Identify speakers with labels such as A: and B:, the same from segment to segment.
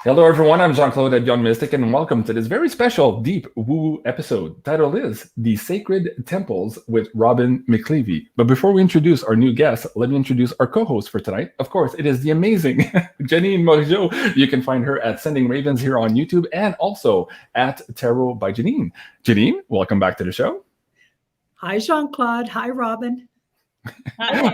A: Hello, everyone. I'm Jean-Claude at BeyondMystic, and welcome to this very special deep woo episode. Title is The Sacred Temples with Robin Mcclevy. But before we introduce our new guest, let me introduce our co-host for tonight. Of course, it is the amazing Janine Jean-Claude. You can find her at Sending Ravens here on YouTube and also at Tarot by Janine. Janine, welcome back to the show.
B: Hi, Jean-Claude. Hi, Robin.
A: Hi,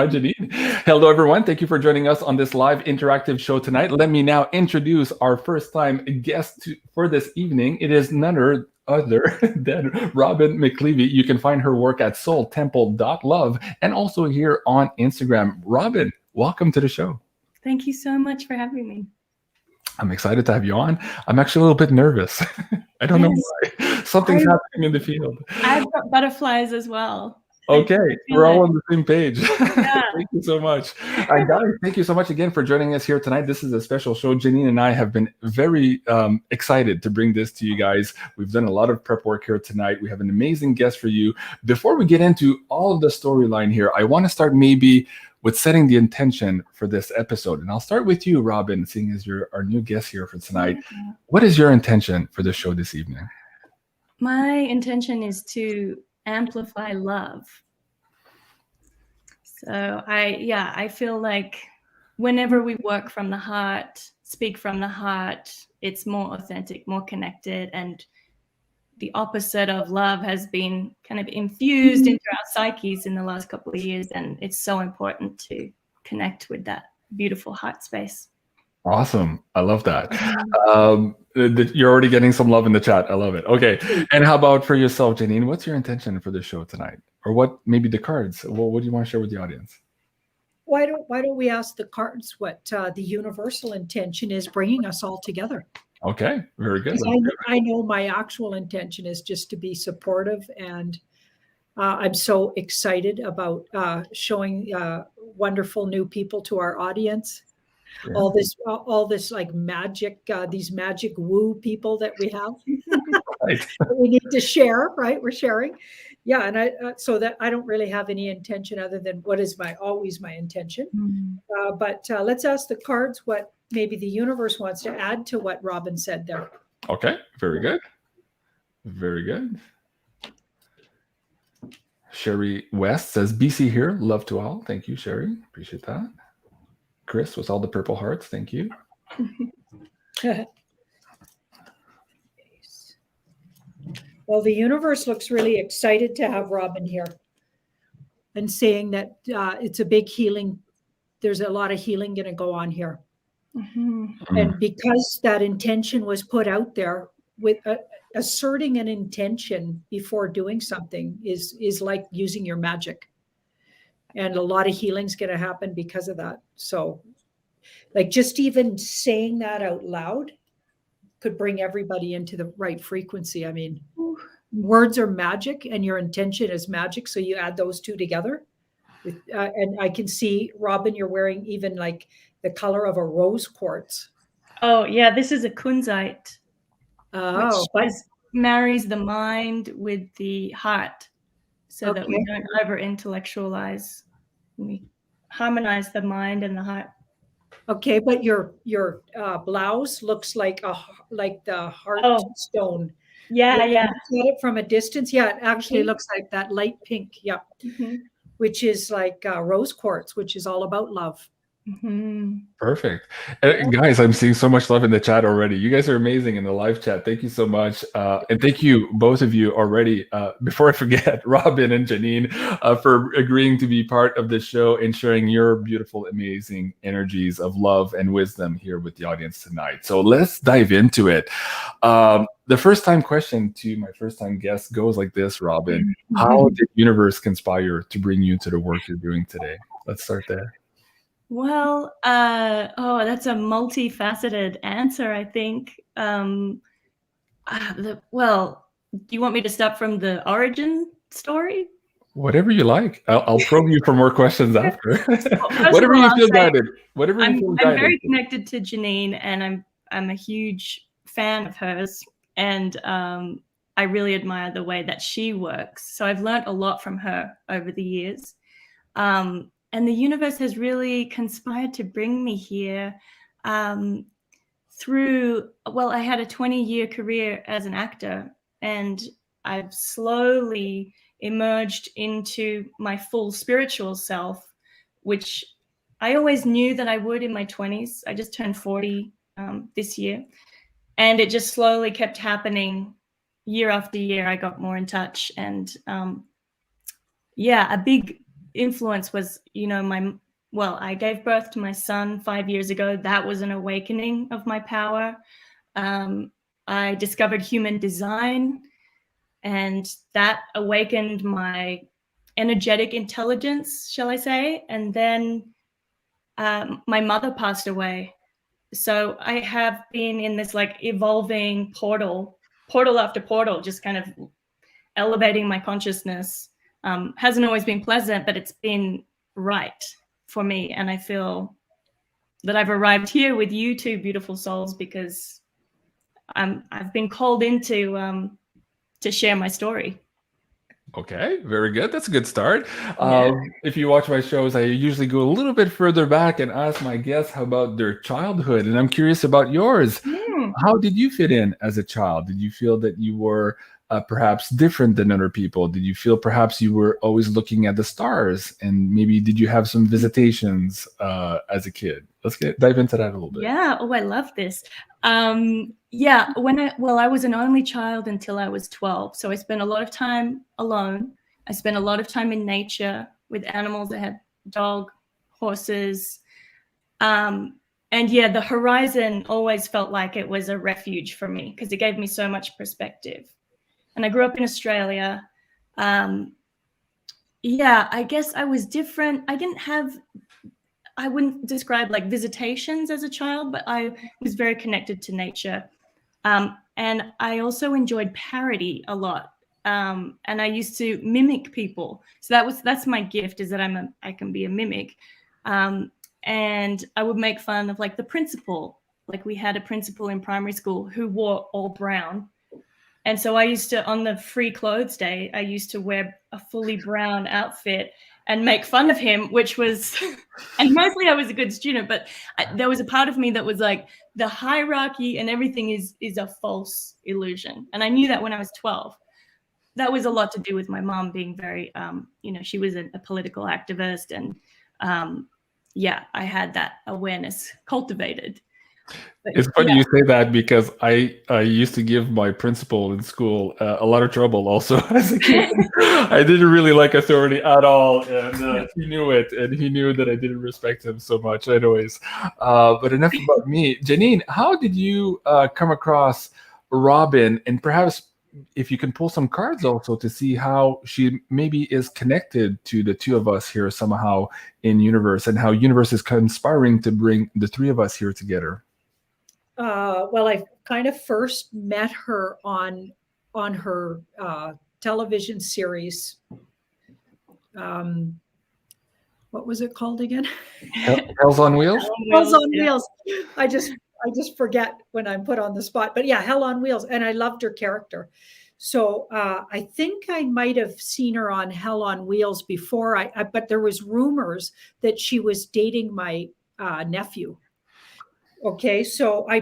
A: Janine. Hello, everyone. Thank you for joining us on this live interactive show tonight. Let me now introduce our first-time guest for this evening. It is none other than Robin Mcclevy. You can find her work at soultemple.love and also here on Instagram. Robin, welcome to the show.
C: Thank you so much for having me.
A: I'm excited to have you on. I'm actually a little bit nervous. I don't know why. Something's happening in the field.
C: I've got butterflies as well.
A: Okay, we're all on the same page.
C: Yeah.
A: Thank you so much. Guys, thank you so much again for joining us here tonight. This is a special show. Janine and I have been very excited to bring this to you guys. We've done a lot of prep work here tonight. We have an amazing guest for you. Before we get into all of the storyline here, I want to start maybe with setting the intention for this episode. And I'll start with you, Robin, seeing as you're our new guest here for tonight. What is your intention for the show this evening?
C: My intention is to amplify love. So I feel like whenever we work from the heart, speak from the heart, it's more authentic, more connected, and the opposite of love has been kind of infused into our psyches in the last couple of years, and it's so important to connect with that beautiful heart space.
A: Awesome. I love that. You're already getting some love in the chat. I love it. Okay. And how about for yourself, Janine? What's your intention for the show tonight? Or what, maybe the cards? What do you want to share with the audience?
B: Why don't we ask the cards what the universal intention is bringing us all together?
A: Okay. Very good.
B: I know my actual intention is just to be supportive, and I'm so excited about showing wonderful new people to our audience. Yeah. All this like magic, these magic woo people that we have. Right. We need to share, right? We're sharing. Yeah. And so that I don't really have any intention other than what is always my intention. Mm-hmm. But let's ask the cards what maybe the universe wants to add to what Robin said there.
A: Okay. Very good. Very good. Sherry West says, BC here. Love to all. Thank you, Sherry. Appreciate that. Chris with all the purple hearts. Thank you.
B: Well, the universe looks really excited to have Robin here and saying that it's a big healing. There's a lot of healing going to go on here. Mm-hmm. And because that intention was put out there, with asserting an intention before doing something is like using your magic. And a lot of healing's going to happen because of that. So like just even saying that out loud could bring everybody into the right frequency. I mean, words are magic and your intention is magic. So you add those two together. And I can see, Robin, you're wearing even like the color of a rose quartz.
C: Oh, yeah. This is a kunzite.
B: Oh,
C: which marries the mind with the heart so that we don't over-intellectualize. We harmonize the mind and the heart.
B: Okay, but your blouse looks like the heart stone.
C: Yeah.
B: You get it from a distance. Yeah, it actually looks like that light pink. Yeah, which is like rose quartz, which is all about love.
C: Mm-hmm.
A: Perfect. Guys, I'm seeing so much love in the chat already. You guys are amazing in the live chat. Thank you so much. And thank you, both of you already. Before I forget, Robin and Janine, for agreeing to be part of the show and sharing your beautiful, amazing energies of love and wisdom here with the audience tonight. So let's dive into it. The first time question to my first time guest goes like this, Robin. Mm-hmm. How did the universe conspire to bring you to the work you're doing today? Let's start there.
C: Well, that's a multifaceted answer, I think. Do you want me to start from the origin story?
A: Whatever you like. I'll probe you for more questions after. Whatever you feel guided.
C: I'm very connected to Janine, and I'm a huge fan of hers, and I really admire the way that she works. So I've learned a lot from her over the years. And the universe has really conspired to bring me here. I had a 20-year career as an actor, and I've slowly emerged into my full spiritual self, which I always knew that I would in my 20s. I just turned 40 this year, and it just slowly kept happening year after year. I got more in touch, and a big influence was, I gave birth to my son 5 years ago. That was an awakening of my power. I discovered human design, and that awakened my energetic intelligence, shall I say. And then my mother passed away. So I have been in this like evolving portal after portal, just kind of elevating my consciousness. Hasn't always been pleasant, but it's been right for me. And I feel that I've arrived here with you two beautiful souls because I've been called in to share my story.
A: Okay, very good. That's a good start. If you watch my shows, I usually go a little bit further back and ask my guests how about their childhood. And I'm curious about yours. How did you fit in as a child? Did you feel that you were perhaps different than other people? Did you feel perhaps you were always looking at the stars? And maybe did you have some visitations as a kid? Let's dive into that a little bit.
C: Yeah. Oh, I love this. I was an only child until I was 12. So I spent a lot of time alone. I spent a lot of time in nature with animals. I had dog, horses. The horizon always felt like it was a refuge for me because it gave me so much perspective. And I grew up in Australia. I guess I was different. I wouldn't describe like visitations as a child, but I was very connected to nature. And I also enjoyed parody a lot. And I used to mimic people. So that's my gift, is that I can be a mimic. And I would make fun of like the principal. Like we had a principal in primary school who wore all brown. And so I used to, on the free clothes day, I used to wear a fully brown outfit and make fun of him, which was, and mostly I was a good student, but there was a part of me that was like, the hierarchy and everything is a false illusion. And I knew that when I was 12. That was a lot to do with my mom being very, she was a political activist. And I had that awareness cultivated. But,
A: it's funny you say that because I used to give my principal in school a lot of trouble also as a kid. I didn't really like authority at all, and he knew it, and he knew that I didn't respect him so much anyways. But enough about me. Janine, how did you come across Robin, and perhaps if you can pull some cards also to see how she maybe is connected to the two of us here somehow in universe, and how universe is conspiring to bring the three of us here together?
B: I kind of first met her on her television series. What was it called again?
A: Hell's on Wheels?
B: Hell's on Wheels. I just forget when I'm put on the spot. But yeah, Hell on Wheels. And I loved her character. So I think I might have seen her on Hell on Wheels before. But there was rumors that she was dating my nephew. Okay,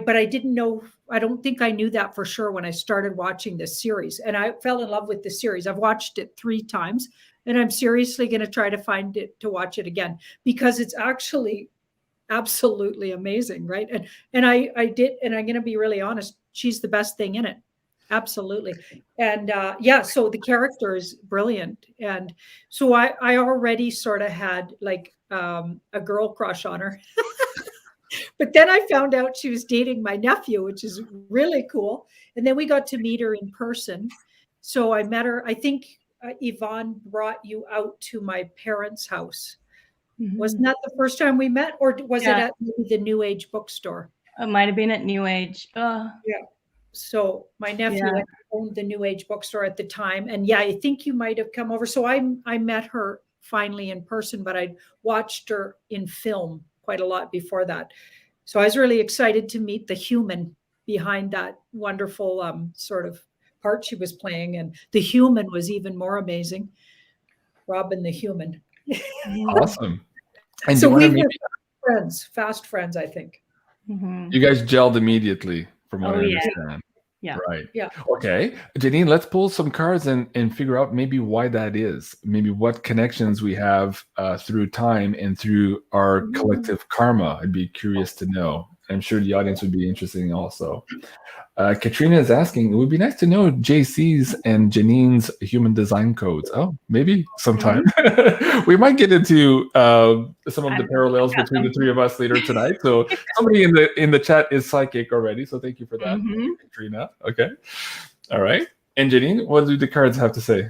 B: but I didn't know, I don't think I knew that for sure when I started watching this series. And I fell in love with the series. I've watched it 3 times, and I'm seriously going to try to find it to watch it again because it's actually absolutely amazing, right? And I did, and I'm going to be really honest, she's the best thing in it. Absolutely. And so the character is brilliant. And so I already sort of had like a girl crush on her. But then I found out she was dating my nephew, which is really cool. And then we got to meet her in person. So I met her. I think Yvonne brought you out to my parents' house. Mm-hmm. Wasn't that the first time we met? Or was it at the New Age bookstore?
C: It might have been at New Age.
B: Yeah. So my nephew owned the New Age bookstore at the time. And I think you might have come over. So I met her finally in person, but I watched her in film quite a lot before that. So I was really excited to meet the human behind that wonderful sort of part she was playing. And the human was even more amazing. Robin the human.
A: Awesome. And
B: so we were fast friends, I think.
A: You guys gelled immediately, from what I understand.
C: Yeah.
A: Right.
B: Yeah.
A: Okay. Janine, let's pull some cards and figure out maybe why that is. Maybe what connections we have through time and through our collective karma. I'd be curious to know. I'm sure the audience would be interested also. Katrina is asking, it would be nice to know JC's and Janine's human design codes. Oh, maybe sometime. We might get into some of the parallels between the three of us later tonight. So somebody in the chat is psychic already. So thank you for that, Katrina. Okay. All right. And Janine, what do the cards have to say?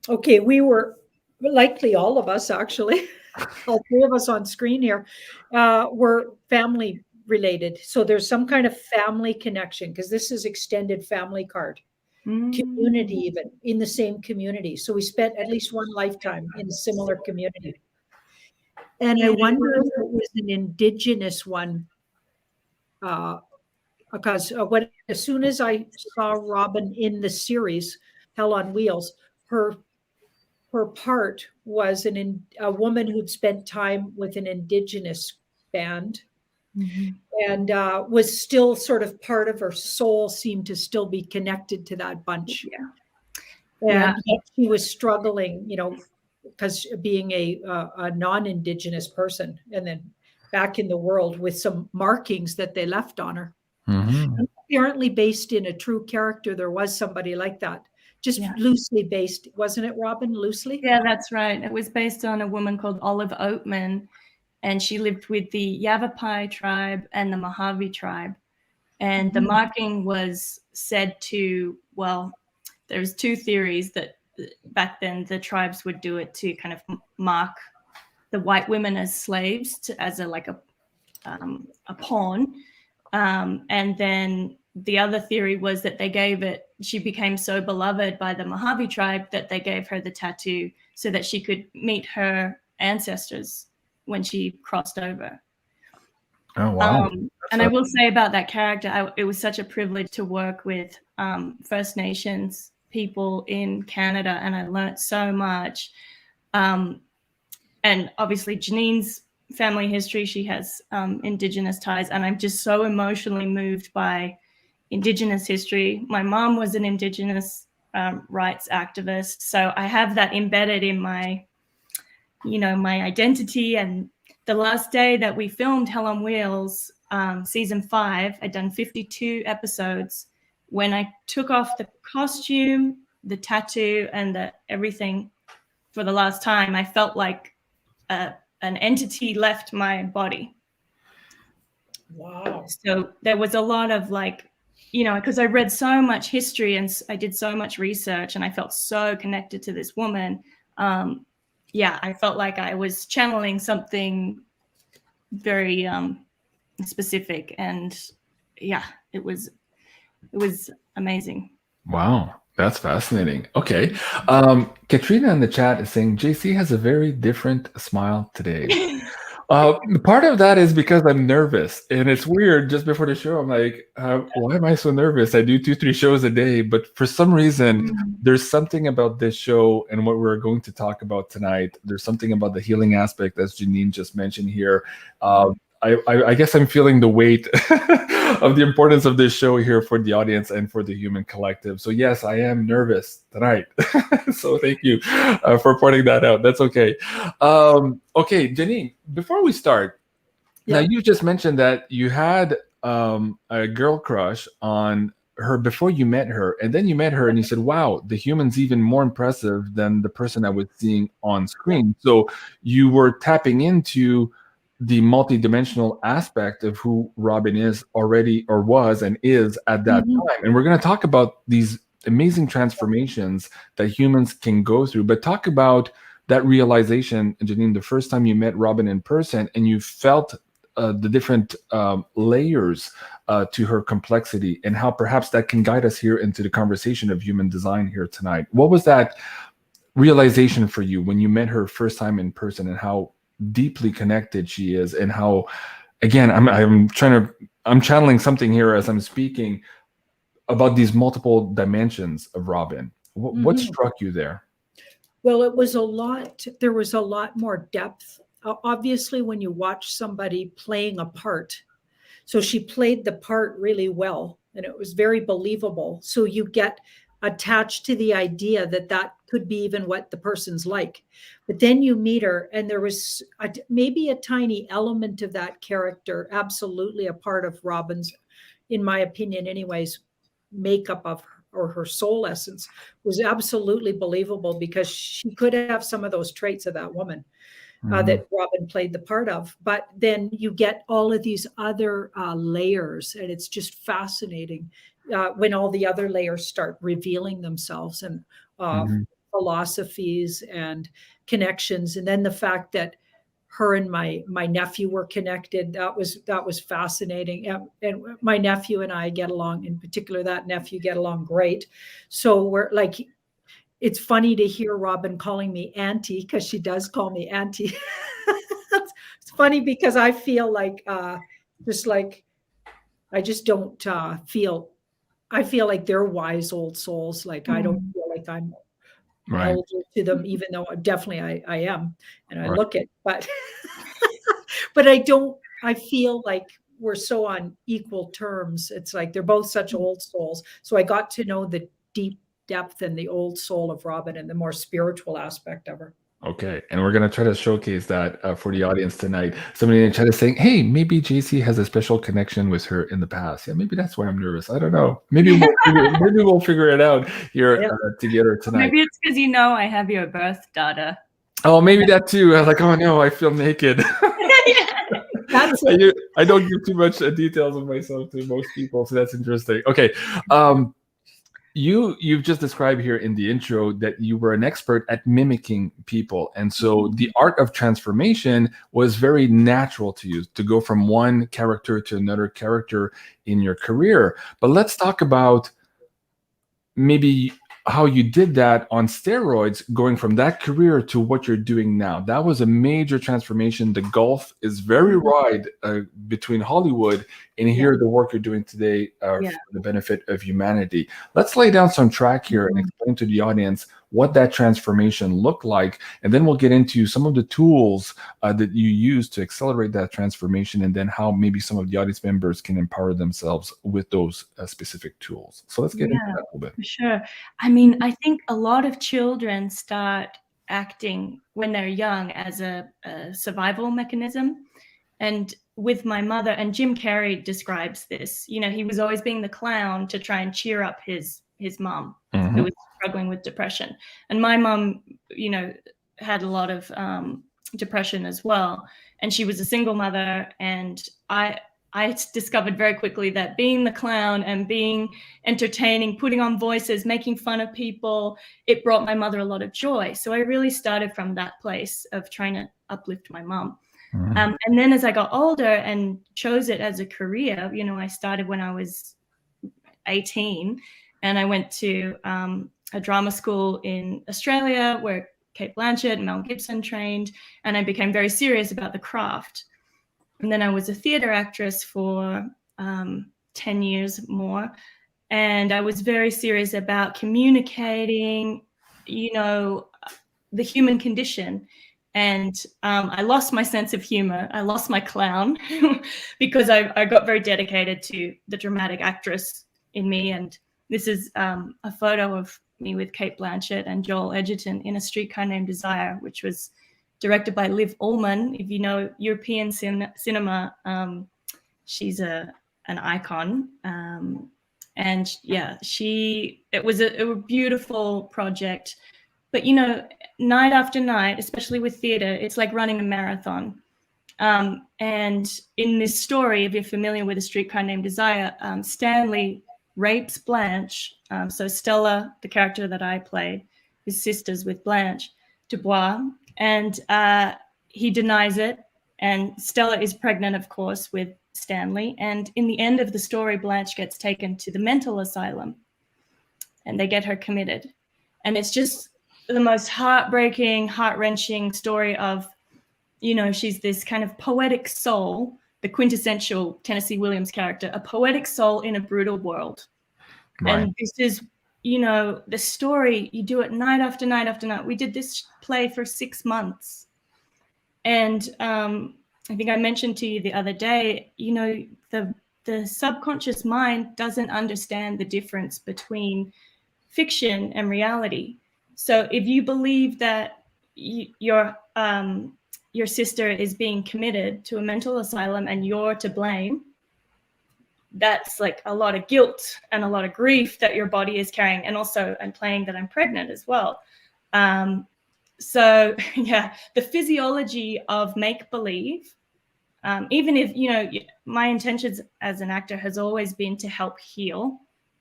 B: Okay, we were likely all of us, actually, all three of us on screen here, were family related. So there's some kind of family connection, because this is extended family card. Community, even in the same community. So we spent at least one lifetime in a similar community. And I wonder if it was an indigenous one, because as soon as I saw Robin in the series Hell on Wheels, her part was a woman who'd spent time with an indigenous band. And was still sort of part of her soul, seemed to still be connected to that bunch. And yet she was struggling, because being a non-indigenous person, and then back in the world with some markings that they left on her. Apparently based in a true character, there was somebody like that. Just loosely based, wasn't it, Robin? Loosely?
C: Yeah, that's right. It was based on a woman called Olive Oatman. And she lived with the Yavapai tribe and the Mojave tribe. And the marking was said to, well, there's two theories that back then the tribes would do it to kind of mark the white women as slaves, as a pawn. And then the other theory was that she became so beloved by the Mojave tribe that they gave her the tattoo so that she could meet her ancestors when she crossed over.
A: Oh, wow.
C: And I will say about that character, it was such a privilege to work with First Nations people in Canada, and I learned so much. And obviously Janine's family history, she has Indigenous ties, and I'm just so emotionally moved by Indigenous history. My mom was an Indigenous rights activist, so I have that embedded in my my identity. And the last day that we filmed Hell on Wheels, season 5, I'd done 52 episodes. When I took off the costume, the tattoo, and everything for the last time, I felt like an entity left my body.
B: Wow.
C: So there was a lot of because I read so much history and I did so much research, and I felt so connected to this woman. I felt like I was channeling something very specific, and it was amazing.
A: Wow, that's fascinating. Okay. Katrina in the chat is saying JC has a very different smile today. Part of that is because I'm nervous, and it's weird. Just before the show, I'm like, why am I so nervous? I do 2-3 shows a day, but for some reason, there's something about this show and what we're going to talk about tonight. There's something about the healing aspect, as Janine just mentioned here. I guess I'm feeling the weight of the importance of this show here for the audience and for the human collective. So yes, I am nervous tonight. So thank you for pointing that out. That's okay. Okay, Janine, before we start, now you just mentioned that you had a girl crush on her before you met her, and then you met her and you said, wow, the human's even more impressive than the person I was seeing on screen. So you were tapping into the multidimensional aspect of who Robin is already, or was and is at that time. And we're going to talk about these amazing transformations that humans can go through, but talk about that realization, Janine, the first time you met Robin in person and you felt the different layers to her complexity, and how perhaps that can guide us here into the conversation of human design here tonight. What was that realization for you when you met her first time in person, and how deeply connected she is, and how, again, I'm channeling something here as I'm speaking about these multiple dimensions of Robin. What struck you there?
B: Well, there was a lot more depth obviously when you watch somebody playing a part, so she played the part really well and it was very believable. So you get attached to the idea that that could be even what the person's like. But then you meet her and there was maybe a tiny element of that character, absolutely a part of Robin's, in my opinion anyways, makeup of her, or her soul essence was absolutely believable, because she could have some of those traits of that woman. That Robin played the part of. But then you get all of these other layers, and it's just fascinating when all the other layers start revealing themselves, and philosophies and connections. And then the fact that her and my nephew were connected, that was fascinating. And my nephew and I get along, in particular that nephew, get along great. So we're like, it's funny to hear Robin calling me auntie, because she does call me auntie. It's funny because I feel like just like I just don't feel. I feel like they're wise old souls. Like I don't feel like I'm elder to them, even though definitely I am, and I look it. But but I don't. I feel like we're so on equal terms. It's like they're both such old souls. So I got to know the deep depth and the old soul of Robin and the more spiritual aspect of her.
A: Okay, and we're going to try to showcase that for the audience tonight. Somebody in the chat is saying, hey, maybe JC has a special connection with her in the past. Yeah, maybe that's why I'm nervous. I don't know. Maybe we'll figure it out here together tonight.
C: Maybe it's because I have your birth data.
A: Oh, maybe that too. I was like, oh no, I feel naked. I don't give too much details of myself to most people, so that's interesting. Okay. You've just described here in the intro that you were an expert at mimicking people. And so the art of transformation was very natural to you, to go from one character to another character in your career. But let's talk about maybe how you did that on steroids, going from that career to what you're doing now. That was a major transformation. The gulf is very wide between Hollywood and here, the work you're doing today for the benefit of humanity. Let's lay down some track here and explain to the audience what that transformation looked like. And then we'll get into some of the tools that you use to accelerate that transformation, and then how maybe some of the audience members can empower themselves with those specific tools. So let's get into that a little bit.
C: For sure. I mean, I think a lot of children start acting when they're young as a survival mechanism. And with my mother, and Jim Carrey describes this, he was always being the clown to try and cheer up his mom, who was struggling with depression. And my mom, had a lot of depression as well. And she was a single mother. And I discovered very quickly that being the clown and being entertaining, putting on voices, making fun of people, it brought my mother a lot of joy. So I really started from that place of trying to uplift my mom. And then as I got older and chose it as a career, I started when I was 18, and I went to a drama school in Australia where Cate Blanchett and Mel Gibson trained, and I became very serious about the craft. And then I was a theater actress for 10 years more, and I was very serious about communicating, the human condition. And I lost my sense of humor. I lost my clown because I got very dedicated to the dramatic actress in me. And this is a photo of me with Cate Blanchett and Joel Edgerton in A Streetcar Named Desire, which was directed by Liv Ullmann. If you know European cinema, she's an icon. And yeah, it was a beautiful project. But, night after night, especially with theater, it's like running a marathon. And in this story, if you're familiar with A Streetcar Named Desire, Stanley rapes Blanche. So Stella, the character that I played, is sisters with Blanche Dubois. And he denies it. And Stella is pregnant, of course, with Stanley. And in the end of the story, Blanche gets taken to the mental asylum. And they get her committed. And it's just the most heartbreaking, heart-wrenching story of, she's this kind of poetic soul, the quintessential Tennessee Williams character, a poetic soul in a brutal world. Right. And this is, the story, you do it night after night after night. We did this play for 6 months. And I think I mentioned to you the other day, you know, the subconscious mind doesn't understand the difference between fiction and reality. So if you believe that your sister is being committed to a mental asylum and you're to blame, that's like a lot of guilt and a lot of grief that your body is carrying. And also I'm playing that I'm pregnant as well. So yeah, the physiology of make-believe, even if, you know, my intentions as an actor has always been to help heal,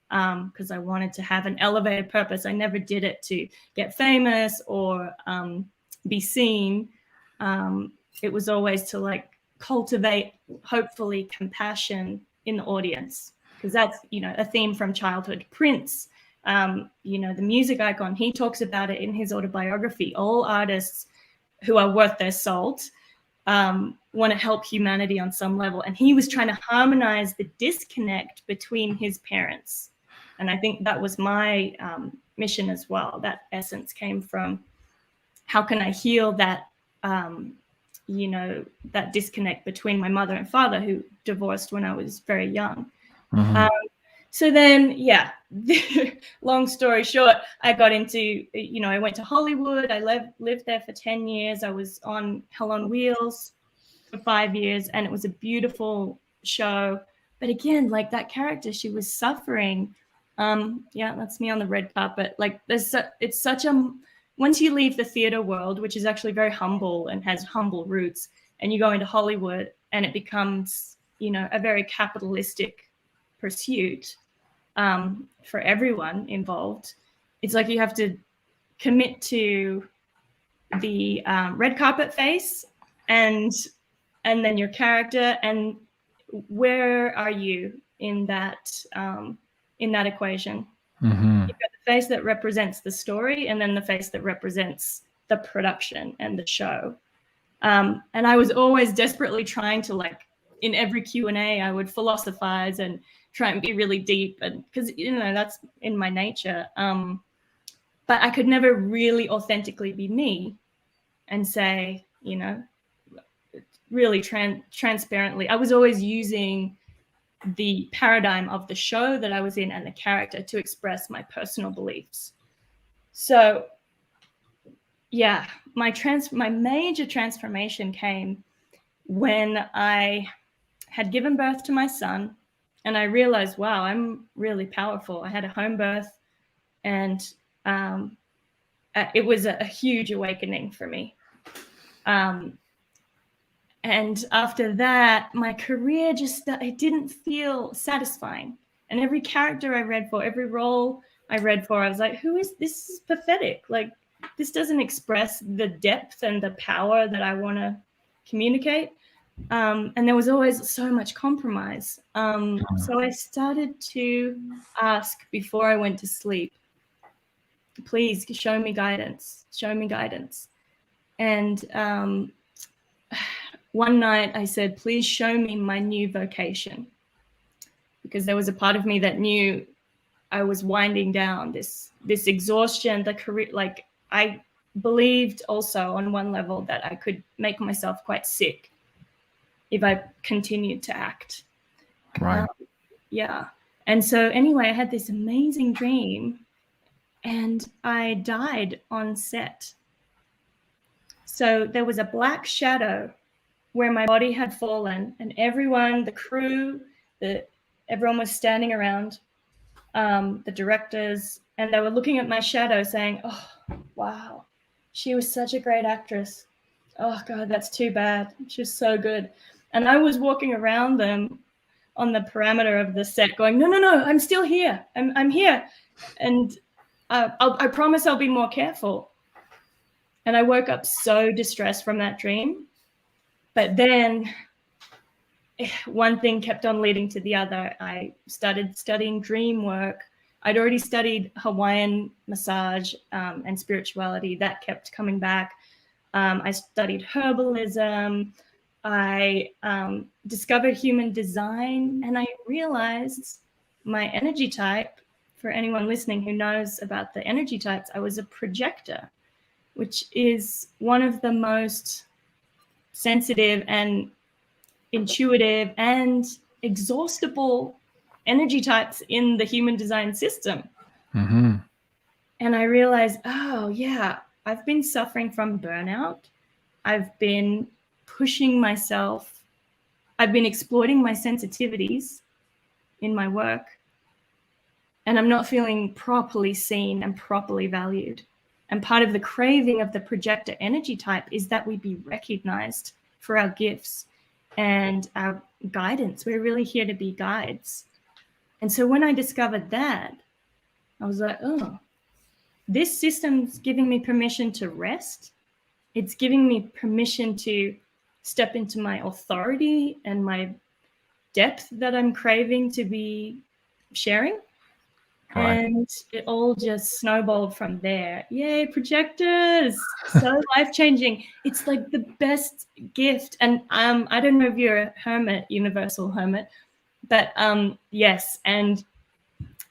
C: because I wanted to have an elevated purpose. I never did it to get famous or be seen. It was always to like cultivate, hopefully, compassion in the audience, because that's, you know, a theme from childhood. Prince, you know, the music icon, he talks about it in his autobiography. All artists who are worth their salt want to help humanity on some level. And he was trying to harmonize the disconnect between his parents. And I think that was my mission as well. That essence came from, how can I heal that, you know, that disconnect between my mother and father, who divorced when I was very young. So then, yeah, long story short, I got into, you know, I went to Hollywood. I lived there for 10 years. I was on Hell on Wheels for 5 years, and it was a beautiful show. But again, like that character, she was suffering. Yeah, that's me on the red carpet. Like it's such a, once you leave the theater world, which is actually very humble and has humble roots, and you go into Hollywood and it becomes, you know, a very capitalistic pursuit for everyone involved. It's like you have to commit to the red carpet face and then your character, and where are you in that equation? You've got the face that represents the story, and then the face that represents the production and the show. And I was always desperately trying to, like, in every Q&A, I would philosophize and try and be really deep, and because, you know, that's in my nature. But I could never really authentically be me and say, you know, really transparently. I was always using the paradigm of the show that I was in and the character to express my personal beliefs. So yeah, my major transformation came when I had given birth to my son, and I realized, wow, I'm really powerful. I had a home birth, and it was a huge awakening for me. And after that, my career it didn't feel satisfying. And every character I read for, every role I read for, I was like, this is pathetic. Like, this doesn't express the depth and the power that I want to communicate. And there was always so much compromise. So I started to ask before I went to sleep, please show me guidance, show me guidance. And one night I said, please show me my new vocation, because there was a part of me that knew I was winding down, this exhaustion, the career. Like, I believed also on one level that I could make myself quite sick if I continued to act.
A: Right.
C: Yeah. And so anyway, I had this amazing dream, and I died on set. So there was a black shadow where my body had fallen, and everyone, the crew, everyone was standing around, the directors, and they were looking at my shadow saying, oh, wow, she was such a great actress. Oh God, that's too bad. She was so good. And I was walking around them on the perimeter of the set going, no, I'm still here. I'm here. And I promise I'll be more careful. And I woke up so distressed from that dream. But then one thing kept on leading to the other. I started studying dream work. I'd already studied Hawaiian massage and spirituality. That kept coming back. I studied herbalism. I discovered human design, and I realized my energy type. For anyone listening who knows about the energy types, I was a projector, which is one of the most sensitive and intuitive and exhaustible energy types in the human design system.
A: Mm-hmm.
C: And I realized, oh yeah, I've been suffering from burnout. I've been pushing myself. I've been exploiting my sensitivities in my work. And I'm not feeling properly seen and properly valued. And part of the craving of the projector energy type is that we be recognized for our gifts and our guidance. We're really here to be guides. And so when I discovered that, I was like, oh, this system's giving me permission to rest. It's giving me permission to step into my authority and my depth that I'm craving to be sharing.
A: Right.
C: And it all just snowballed from there. Yay, projectors! So life-changing. It's like the best gift. And I don't know if you're a hermit, universal hermit, but yes, and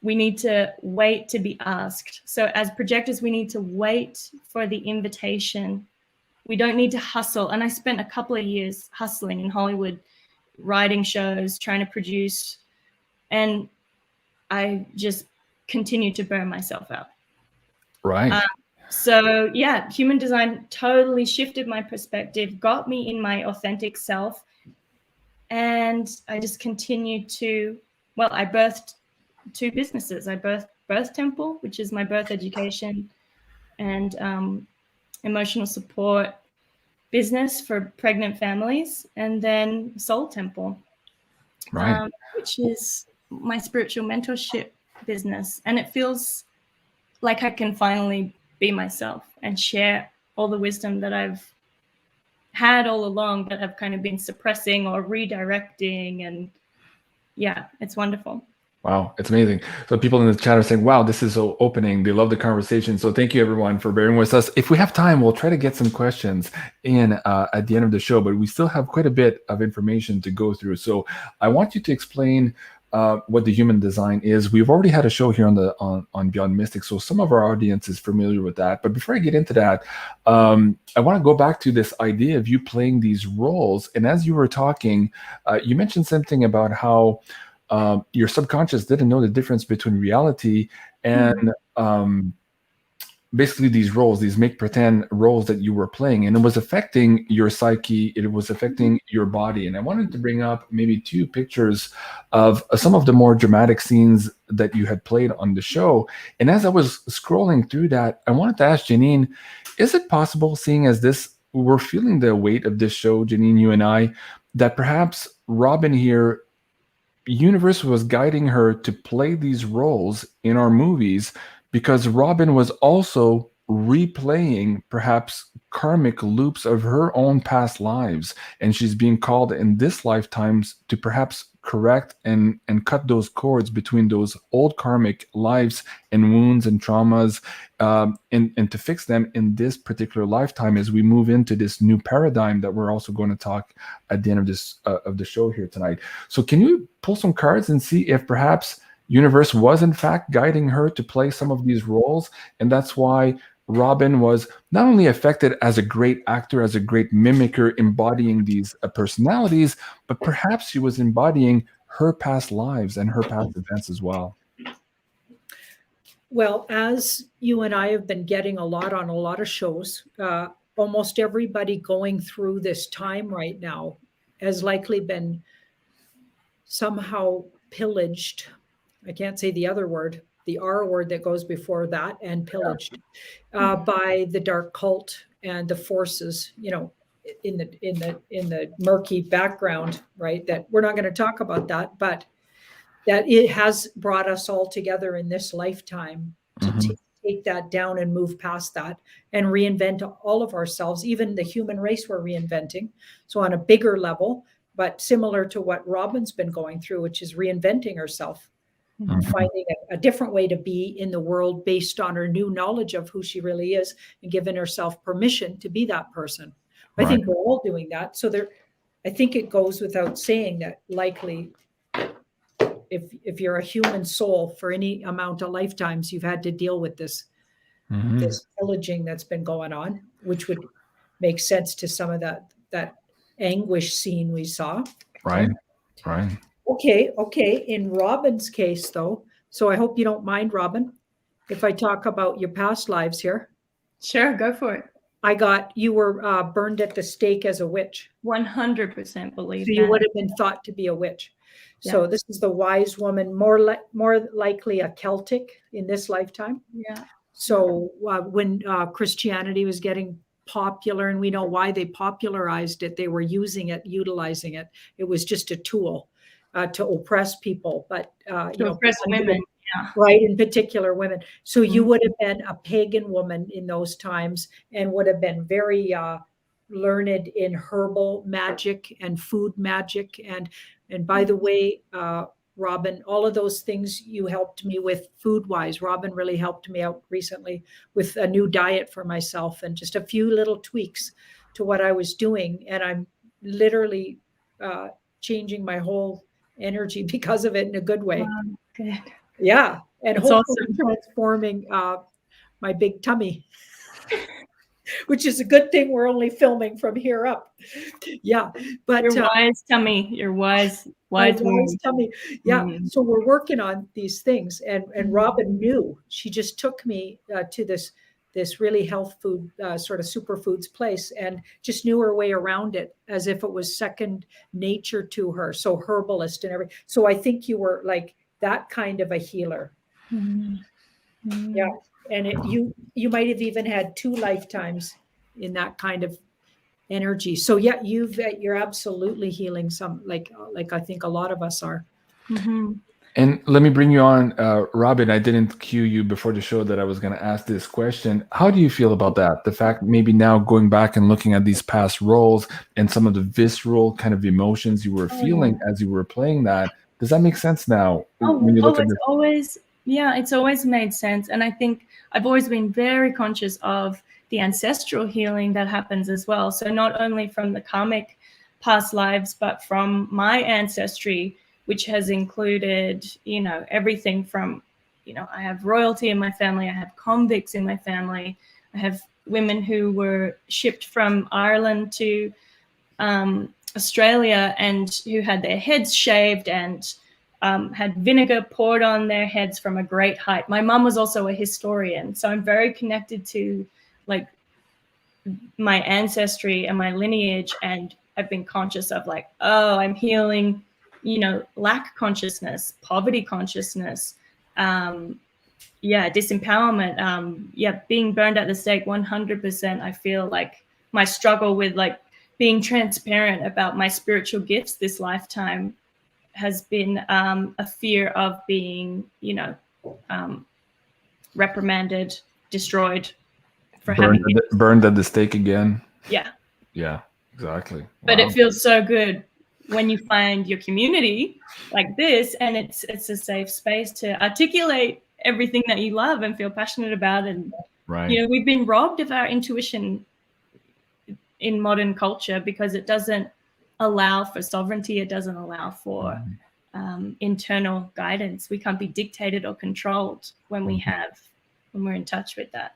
C: we need to wait to be asked. So as projectors, we need to wait for the invitation. We don't need to hustle. And I spent a couple of years hustling in Hollywood, writing shows, trying to produce, and I just continued to burn myself out.
A: Right.
C: So yeah, human design totally shifted my perspective, got me in my authentic self. And I just continued to, well, I birthed 2 businesses. I birthed Birth Temple, which is my birth education and emotional support business for pregnant families, and then Soul Temple,
A: Right.
C: which is my spiritual mentorship business. And it feels like I can finally be myself and share all the wisdom that I've had all along that I've kind of been suppressing or redirecting. And yeah, it's wonderful.
A: Wow, it's amazing. So people in the chat are saying, wow, this is so opening. They love the conversation. So thank you everyone for bearing with us. If we have time, we'll try to get some questions in at the end of the show, but we still have quite a bit of information to go through. So I want you to explain what the human design is. We've already had a show here on Beyond Mystic, so some of our audience is familiar with that. But before I get into that, I want to go back to this idea of you playing these roles. And as you were talking, you mentioned something about how your subconscious didn't know the difference between reality and basically these roles, these make pretend roles that you were playing, and it was affecting your psyche, it was affecting your body. And I wanted to bring up maybe 2 pictures of some of the more dramatic scenes that you had played on the show. And as I was scrolling through that, I wanted to ask Janine, is it possible, seeing as this, we're feeling the weight of this show, Janine, you and I, that perhaps Robin here, universe was guiding her to play these roles in our movies because Robin was also replaying perhaps karmic loops of her own past lives, and she's being called in this lifetimes to perhaps correct and cut those cords between those old karmic lives and wounds and traumas, and to fix them in this particular lifetime as we move into this new paradigm that we're also going to talk at the end of this of the show here tonight. So can you pull some cards and see if perhaps universe was in fact guiding her to play some of these roles, and that's why Robin was not only affected as a great actor, as a great mimicker, embodying these personalities, but perhaps she was embodying her past lives and her past events as well.
B: Well, as you and I have been getting a lot on a lot of shows, almost everybody going through this time right now has likely been somehow pillaged. I can't say the other word, the R word that goes before that, and pillaged by the dark cult and the forces, you know, in the murky background, right? That we're not going to talk about that, but that it has brought us all together in this lifetime to take that down and move past that and reinvent all of ourselves. Even the human race we're reinventing. So on a bigger level, but similar to what Robin's been going through, which is reinventing herself. Finding a different way to be in the world based on her new knowledge of who she really is and giving herself permission to be that person. I think we're all doing that. So I think it goes without saying that likely if you're a human soul for any amount of lifetimes, you've had to deal with this pillaging that's been going on, which would make sense to some of that anguish scene we saw.
A: Right. Right.
B: Okay. In Robin's case, though, so I hope you don't mind, Robin, if I talk about your past lives here.
C: Sure, go for it.
B: You were burned at the stake as a witch.
C: 100% believe
B: So
C: that.
B: you would have been thought to be a witch.
C: Yeah.
B: So this is the wise woman, more likely a Celtic in this lifetime.
C: Yeah.
B: So when Christianity was getting popular, and we know why they popularized it, they were utilizing it. It was just a tool to oppress people, but
C: oppress women. Yeah.
B: Right, in particular women. So you would have been a pagan woman in those times and would have been very learned in herbal magic and food magic. And by the way, Robin, all of those things you helped me with food-wise. Robin really helped me out recently with a new diet for myself and just a few little tweaks to what I was doing. And I'm literally changing my whole energy because of it in a good way.
C: Wow, good.
B: Yeah. And
C: That's
B: hopefully
C: awesome.
B: transforming my big tummy, which is a good thing. We're only filming from here up. Yeah. But
C: your wise tummy, your wise
B: tummy. Yeah. So we're working on these things. And Robin knew. She just took me to this really health food sort of superfoods place and just knew her way around it as if it was second nature to her. So herbalist and everything. So I think you were like that kind of a healer. Yeah. And you might have even had 2 lifetimes in that kind of energy. So yeah, you're absolutely healing some, like I think a lot of us are.
A: And let me bring you on, Robin. I didn't cue you before the show that I was going to ask this question. How do you feel about that? The fact maybe now going back and looking at these past roles and some of the visceral kind of emotions you were feeling as you were playing that, does that make sense now? When you look at
C: it's always made sense. And I think I've always been very conscious of the ancestral healing that happens as well. So not only from the karmic past lives, but from my ancestry, which has included, everything from, I have royalty in my family, I have convicts in my family, I have women who were shipped from Ireland to Australia and who had their heads shaved and had vinegar poured on their heads from a great height. My mom was also a historian, so I'm very connected to like my ancestry and my lineage, and I've been conscious of like, I'm healing, lack consciousness, poverty consciousness, disempowerment, being burned at the stake 100%. I feel like my struggle with like being transparent about my spiritual gifts this lifetime has been a fear of being, reprimanded, destroyed for
A: burned at the stake again.
C: Yeah,
A: exactly.
C: But it feels so good when you find your community like this, and it's a safe space to articulate everything that you love and feel passionate about. And we've been robbed of our intuition in modern culture because it doesn't allow for sovereignty. It doesn't allow for internal guidance. We can't be dictated or controlled when we're in touch with that.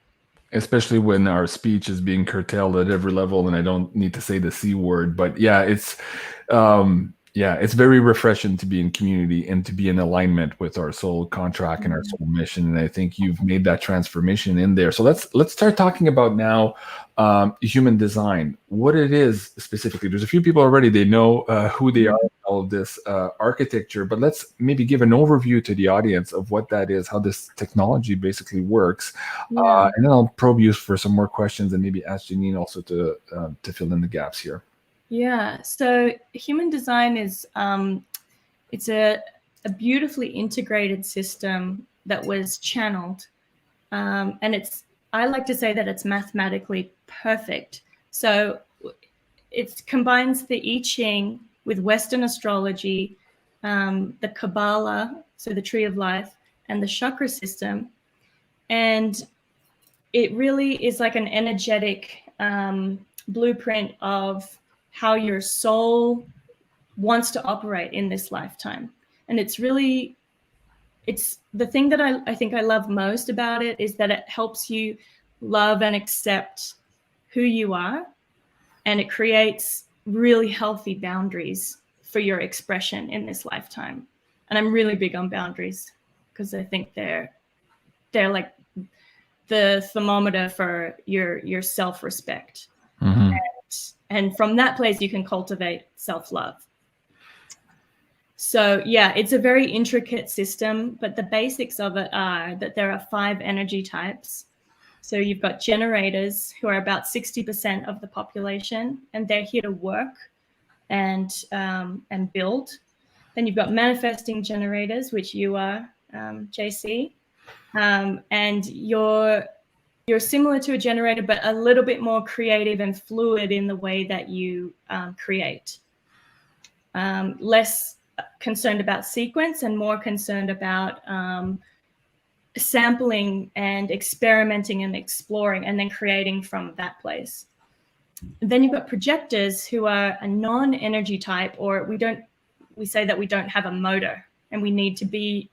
A: Especially when our speech is being curtailed at every level, and I don't need to say the C word, but it's very refreshing to be in community and to be in alignment with our soul contract and our soul mission. And I think you've made that transformation in there. So let's start talking about now human design, what it is specifically. There's a few people already, they know who they are, all of this architecture, but let's maybe give an overview to the audience of what that is, how this technology basically works. And then I'll probe you for some more questions and maybe ask Janine also to fill in the gaps here.
C: Yeah, so human design is it's a beautifully integrated system that was channeled, and I like to say that it's mathematically perfect. So it combines the I Ching with Western astrology, the Kabbalah, so the tree of life, and the chakra system, and it really is like an energetic blueprint of how your soul wants to operate in this lifetime. And it's the thing that I think I love most about it is that it helps you love and accept who you are. And it creates really healthy boundaries for your expression in this lifetime. And I'm really big on boundaries because I think they're like the thermometer for your self-respect.
A: Mm-hmm.
C: And from that place, you can cultivate self-love. So yeah, it's a very intricate system, but the basics of it are that there are 5 energy types. So you've got generators, who are about 60% of the population, and they're here to work and build. Then you've got manifesting generators, which you are, JC, and you're similar to a generator, but a little bit more creative and fluid in the way that you create. Less concerned about sequence and more concerned about sampling and experimenting and exploring and then creating from that place. Then you've got projectors, who are a non-energy type, or we say that we don't have a motor and we need to be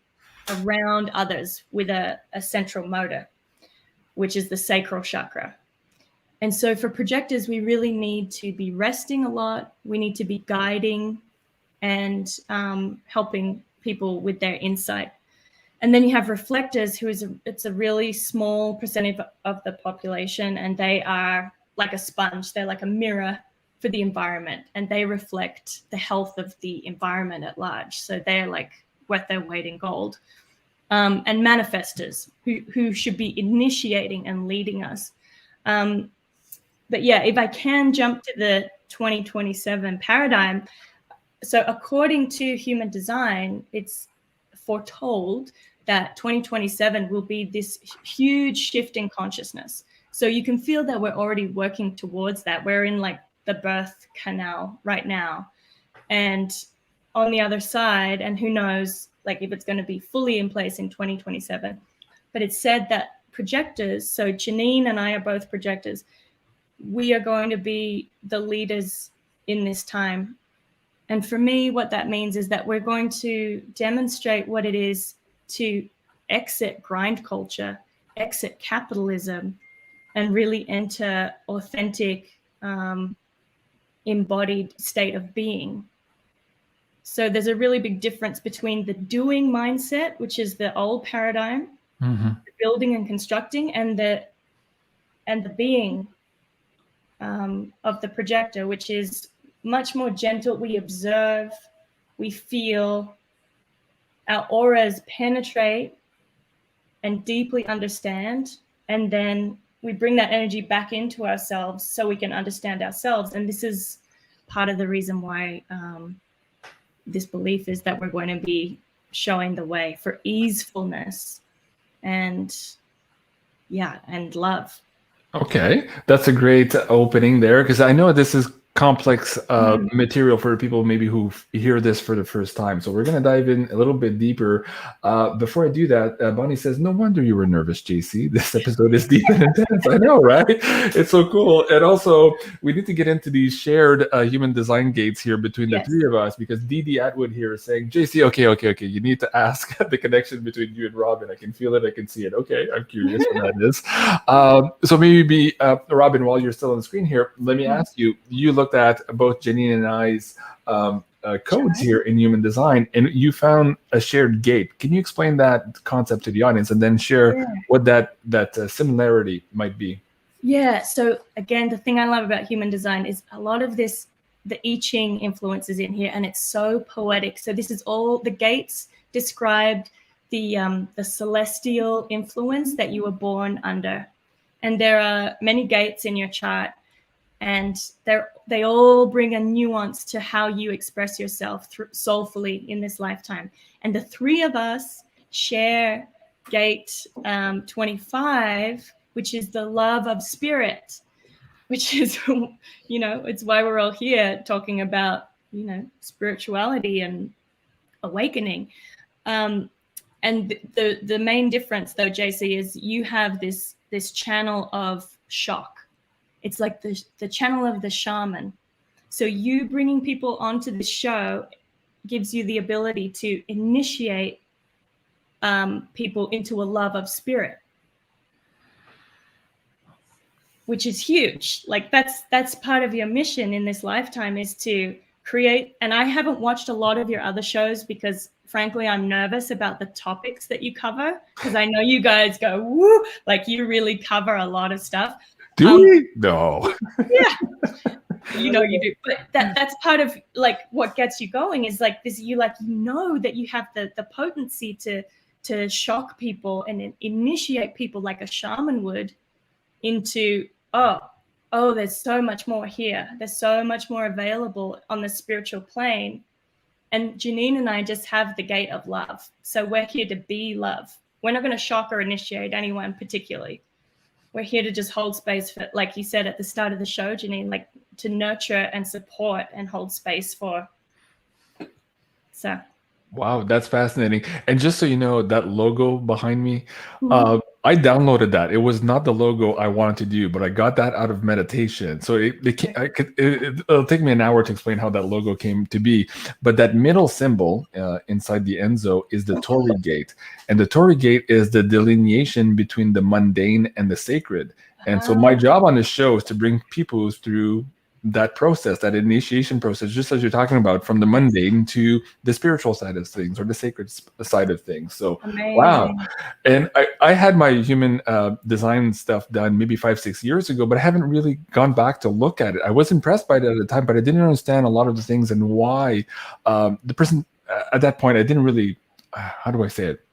C: around others with a central motor, which is the sacral chakra. And so for projectors, we really need to be resting a lot. We need to be guiding and helping people with their insight. And then you have reflectors, it's a really small percentage of the population, and they are like a sponge. They're like a mirror for the environment, and they reflect the health of the environment at large. So they're like worth their weight in gold. And manifestors, who should be initiating and leading us. But yeah, if I can jump to the 2027 paradigm. So according to human design, it's foretold that 2027 will be this huge shift in consciousness. So you can feel that we're already working towards that. We're in like the birth canal right now. And on the other side, and who knows, like if it's going to be fully in place in 2027, but it's said that projectors, so Janine and I are both projectors, we are going to be the leaders in this time. And for me, what that means is that we're going to demonstrate what it is to exit grind culture, exit capitalism, and really enter authentic, embodied state of being. So there's a really big difference between the doing mindset, which is the old paradigm,
A: Mm-hmm.
C: building and constructing, and the being of the projector, which is much more gentle. We observe, we feel, our auras penetrate and deeply understand, and then we bring that energy back into ourselves so we can understand ourselves. And this is part of the reason why this belief is that we're going to be showing the way for easefulness and love.
A: Okay, that's a great opening there, because I know this is complex material for people maybe who hear this for the first time. So we're going to dive in a little bit deeper. Before I do that, Bonnie says, no wonder you were nervous, JC. This episode is deep and intense. I know, right? It's so cool. And also, we need to get into these shared human design gates here between the three of us, because Dee Atwood here is saying, JC, okay. You need to ask the connection between you and Robin. I can feel it. I can see it. Okay, I'm curious what that is. So maybe, Robin, while you're still on the screen here, let me ask you, you looked at both Janine and I's codes here in human design, and you found a shared gate. Can you explain that concept to the audience, and then share what that similarity might be?
C: Yeah. So again, the thing I love about human design is a lot of this, the I Ching influences in here, and it's so poetic. So this is all the gates described the celestial influence that you were born under, and there are many gates in your chart. And they all bring a nuance to how you express yourself soulfully in this lifetime. And the three of us share gate 25, which is the love of spirit, which is, it's why we're all here talking about, spirituality and awakening. And the main difference, though, JC, is you have this channel of shock. It's like the channel of the shaman. So you bringing people onto the show gives you the ability to initiate people into a love of spirit. which is huge. Like that's part of your mission in this lifetime, is to create. And I haven't watched a lot of your other shows because frankly, I'm nervous about the topics that you cover, because I know you guys go, woo, like you really cover a lot of stuff.
A: Do we? No.
C: Yeah. You know you do, but that's part of like what gets you going, is like this, you know that you have the potency to shock people and initiate people like a shaman would into, oh, there's so much more here, there's so much more available on the spiritual plane. And Janine and I just have the gate of love, so we're here to be love. We're not going to shock or initiate anyone particularly. We're here to just hold space for, like you said at the start of the show, Janine, like to nurture and support and hold space for. So.
A: Wow, that's fascinating. And just so you know, that logo behind me, I downloaded that. It was not the logo I wanted to do, but I got that out of meditation. So it'll take me an hour to explain how that logo came to be. But that middle symbol inside the Enzo is the Torii gate. And the Torii gate is the delineation between the mundane and the sacred. And so my job on this show is to bring people through that process, that initiation process, just as you're talking about, from the mundane to the spiritual side of things or the sacred side of things. So, amazing. Wow. And I had my human design stuff done maybe 5-6 years ago, but I haven't really gone back to look at it. I was impressed by it at the time, but I didn't understand a lot of the things and why the person at that point, I didn't really, how do I say it?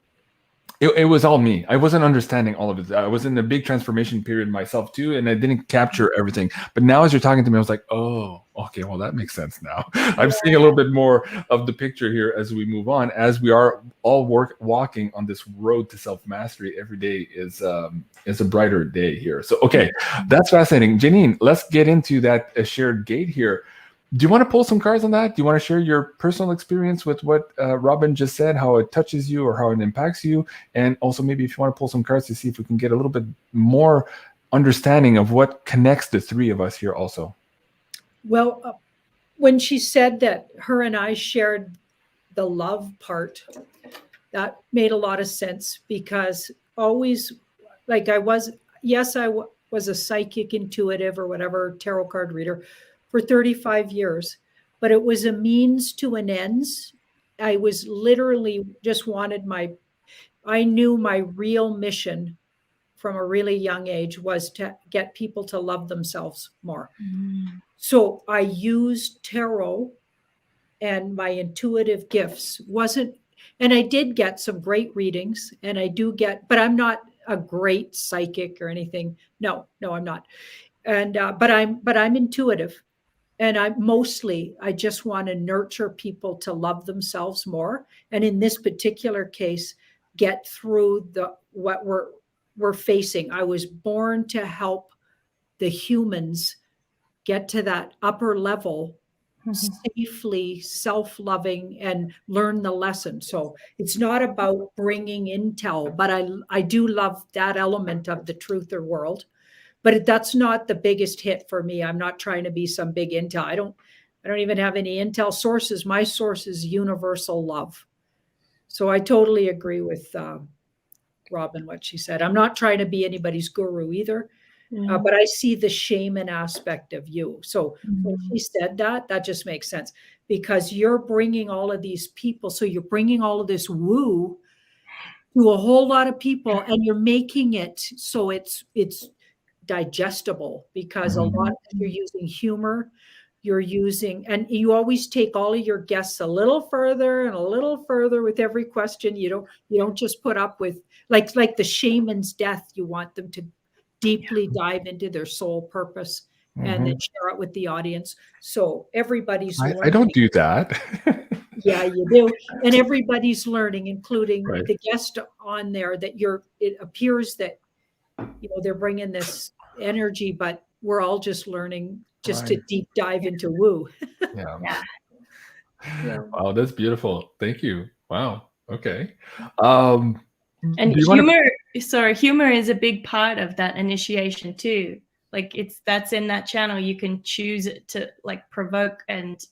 A: It was all me. I wasn't understanding all of it. I was in a big transformation period myself too, and I didn't capture everything. But now as you're talking to me, I was like, oh, okay, well, that makes sense now. I'm seeing a little bit more of the picture here as we move on, as we are all walking on this road to self-mastery. Every day is a brighter day here. So, okay, that's fascinating. Janine, let's get into that shared gate here. Do you want to pull some cards on that? Do you want to share your personal experience with what Robin just said, how it touches you or how it impacts you? And also maybe if you want to pull some cards to see if we can get a little bit more understanding of what connects the three of us here also.
B: Well, when she said that her and I shared the love part, that made a lot of sense, because always, like I was a psychic, intuitive, or whatever, tarot card reader for 35 years, but it was a means to an ends. I was literally just I knew my real mission from a really young age was to get people to love themselves more. So I used tarot and my intuitive gifts. And I did get some great readings, and but I'm not a great psychic or anything. No, I'm not. And, but I'm intuitive. And I just want to nurture people to love themselves more. And in this particular case, get through what we're facing. I was born to help the humans get to that upper level, safely, self-loving, and learn the lesson. So it's not about bringing intel, but I do love that element of the truther world. But that's not the biggest hit for me. I'm not trying to be some big intel. I don't even have any intel sources. My source is universal love. So I totally agree with Robin, what she said. I'm not trying to be anybody's guru either, but I see the shaman aspect of you. So when she said that just makes sense, because you're bringing all of these people. So you're bringing all of this woo to a whole lot of people, and you're making it so it's digestible, because a lot you're using humor, and you always take all of your guests a little further and a little further with every question. You don't just put up with like the shaman's death. You want them to deeply dive into their soul purpose and then share it with the audience. So everybody's learning.
A: I don't do that.
B: Yeah, you do. And everybody's learning, including the guest on there, that it appears that they're bringing this energy, but we're all just learning to deep dive into woo.
A: Yeah. Wow, that's beautiful. Thank you. Wow. Okay. And
C: humor is a big part of that initiation too. Like that's in that channel. You can choose to like provoke and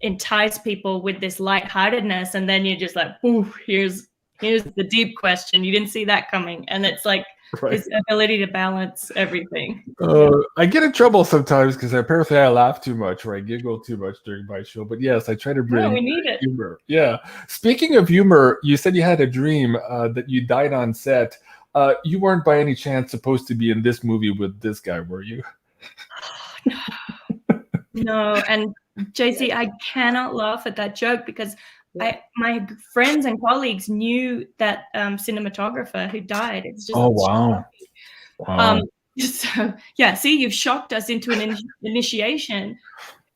C: entice people with this lightheartedness, and then you're just like, ooh, here's here's the deep question. You didn't see that coming. And it's like
A: Right.
C: his ability to balance everything.
A: I get in trouble sometimes because apparently I laugh too much or I giggle too much during my show. But yes, I try to bring
C: we need it.
A: humor. Yeah. Speaking of humor, you said you had a dream that you died on set. You weren't by any chance supposed to be in this movie with this guy, were you?
C: No. And JC, I cannot laugh at that joke because my friends and colleagues knew that cinematographer who died. It's just
A: wow.
C: So yeah, see, you've shocked us into an initiation,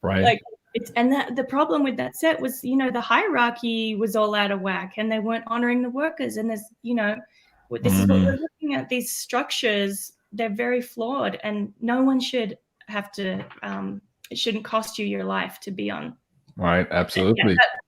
A: right?
C: Like the problem with that set was, the hierarchy was all out of whack, and they weren't honoring the workers. And there's, this is what we're looking at. These structures, they're very flawed, and no one should have to. It shouldn't cost you your life to be on.
A: Right, absolutely.
C: Yeah, that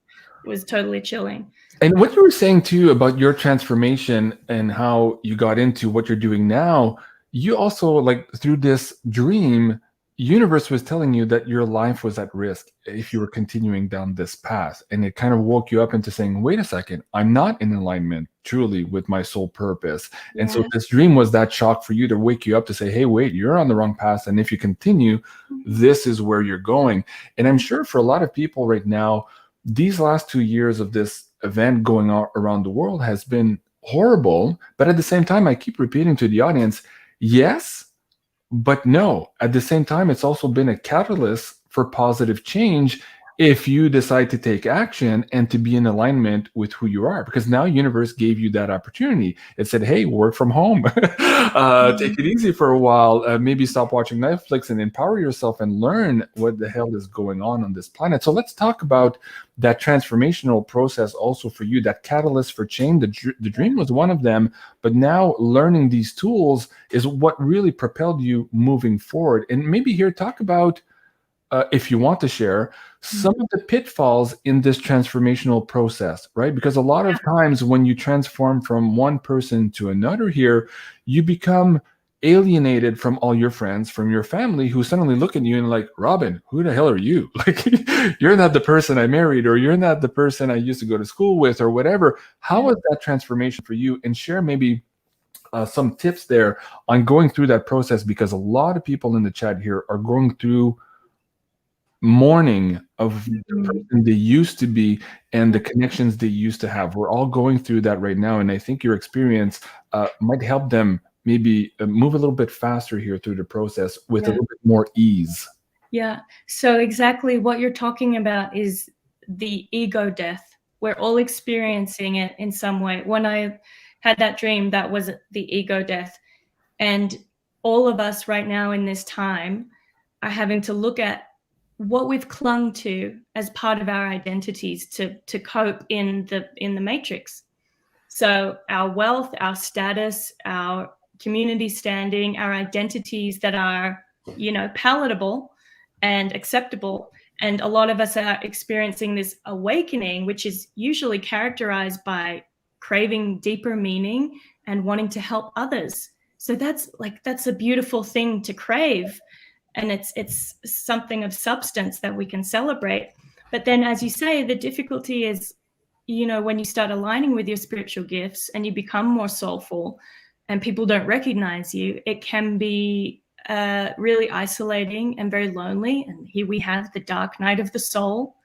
C: was totally chilling.
A: And what you were saying too about your transformation and how you got into what you're doing now, you also, like, through this dream, universe was telling you that your life was at risk if you were continuing down this path. And it kind of woke you up into saying, wait a second, I'm not in alignment truly with my soul purpose. And so this dream was that shock for you to wake you up to say, hey, wait, you're on the wrong path. And if you continue, this is where you're going. And I'm sure for a lot of people right now, these last 2 years of this event going on around the world has been horrible. But at the same time, I keep repeating to the audience, yes, but no. At the same time, it's also been a catalyst for positive change if you decide to take action and to be in alignment with who you are. Because now universe gave you that opportunity. It said, hey, work from home. Take it easy for a while. Maybe stop watching Netflix and empower yourself and learn what the hell is going on this planet. So let's talk about that transformational process also for you, that catalyst for change. The dream was one of them, but now learning these tools is what really propelled you moving forward. And maybe here, talk about, if you want to share, some of the pitfalls in this transformational process, right? Because a lot of times when you transform from one person to another here, you become alienated from all your friends, from your family, who suddenly look at you and like, Robin, who the hell are you? Like, you're not the person I married, or you're not the person I used to go to school with, or whatever. How was that transformation for you? And share maybe some tips there on going through that process, because a lot of people in the chat here are going through mourning of the person they used to be and the connections they used to have. We're all going through that right now, and I think your experience might help them maybe move a little bit faster here through the process with a little bit more ease.
C: Yeah. So exactly what you're talking about is the ego death. We're all experiencing it in some way. When I had that dream, that was the ego death. And all of us right now in this time are having to look at what we've clung to as part of our identities to cope in the matrix. So our wealth, our status, our community standing, our identities that are, palatable and acceptable. And a lot of us are experiencing this awakening, which is usually characterized by craving deeper meaning and wanting to help others. So that's a beautiful thing to crave. And it's something of substance that we can celebrate. But then, as you say, the difficulty is, when you start aligning with your spiritual gifts and you become more soulful and people don't recognize you, it can be really isolating and very lonely. And here we have the dark night of the soul.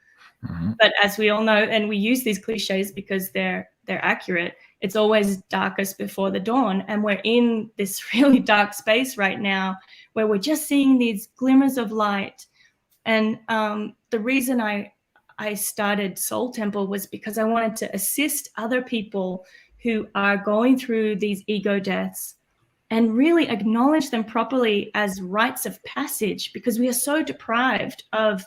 C: But as we all know, and we use these cliches because they're accurate, it's always darkest before the dawn. And we're in this really dark space right now where we're just seeing these glimmers of light. And the reason I started Soul Temple was because I wanted to assist other people who are going through these ego deaths and really acknowledge them properly as rites of passage, because we are so deprived of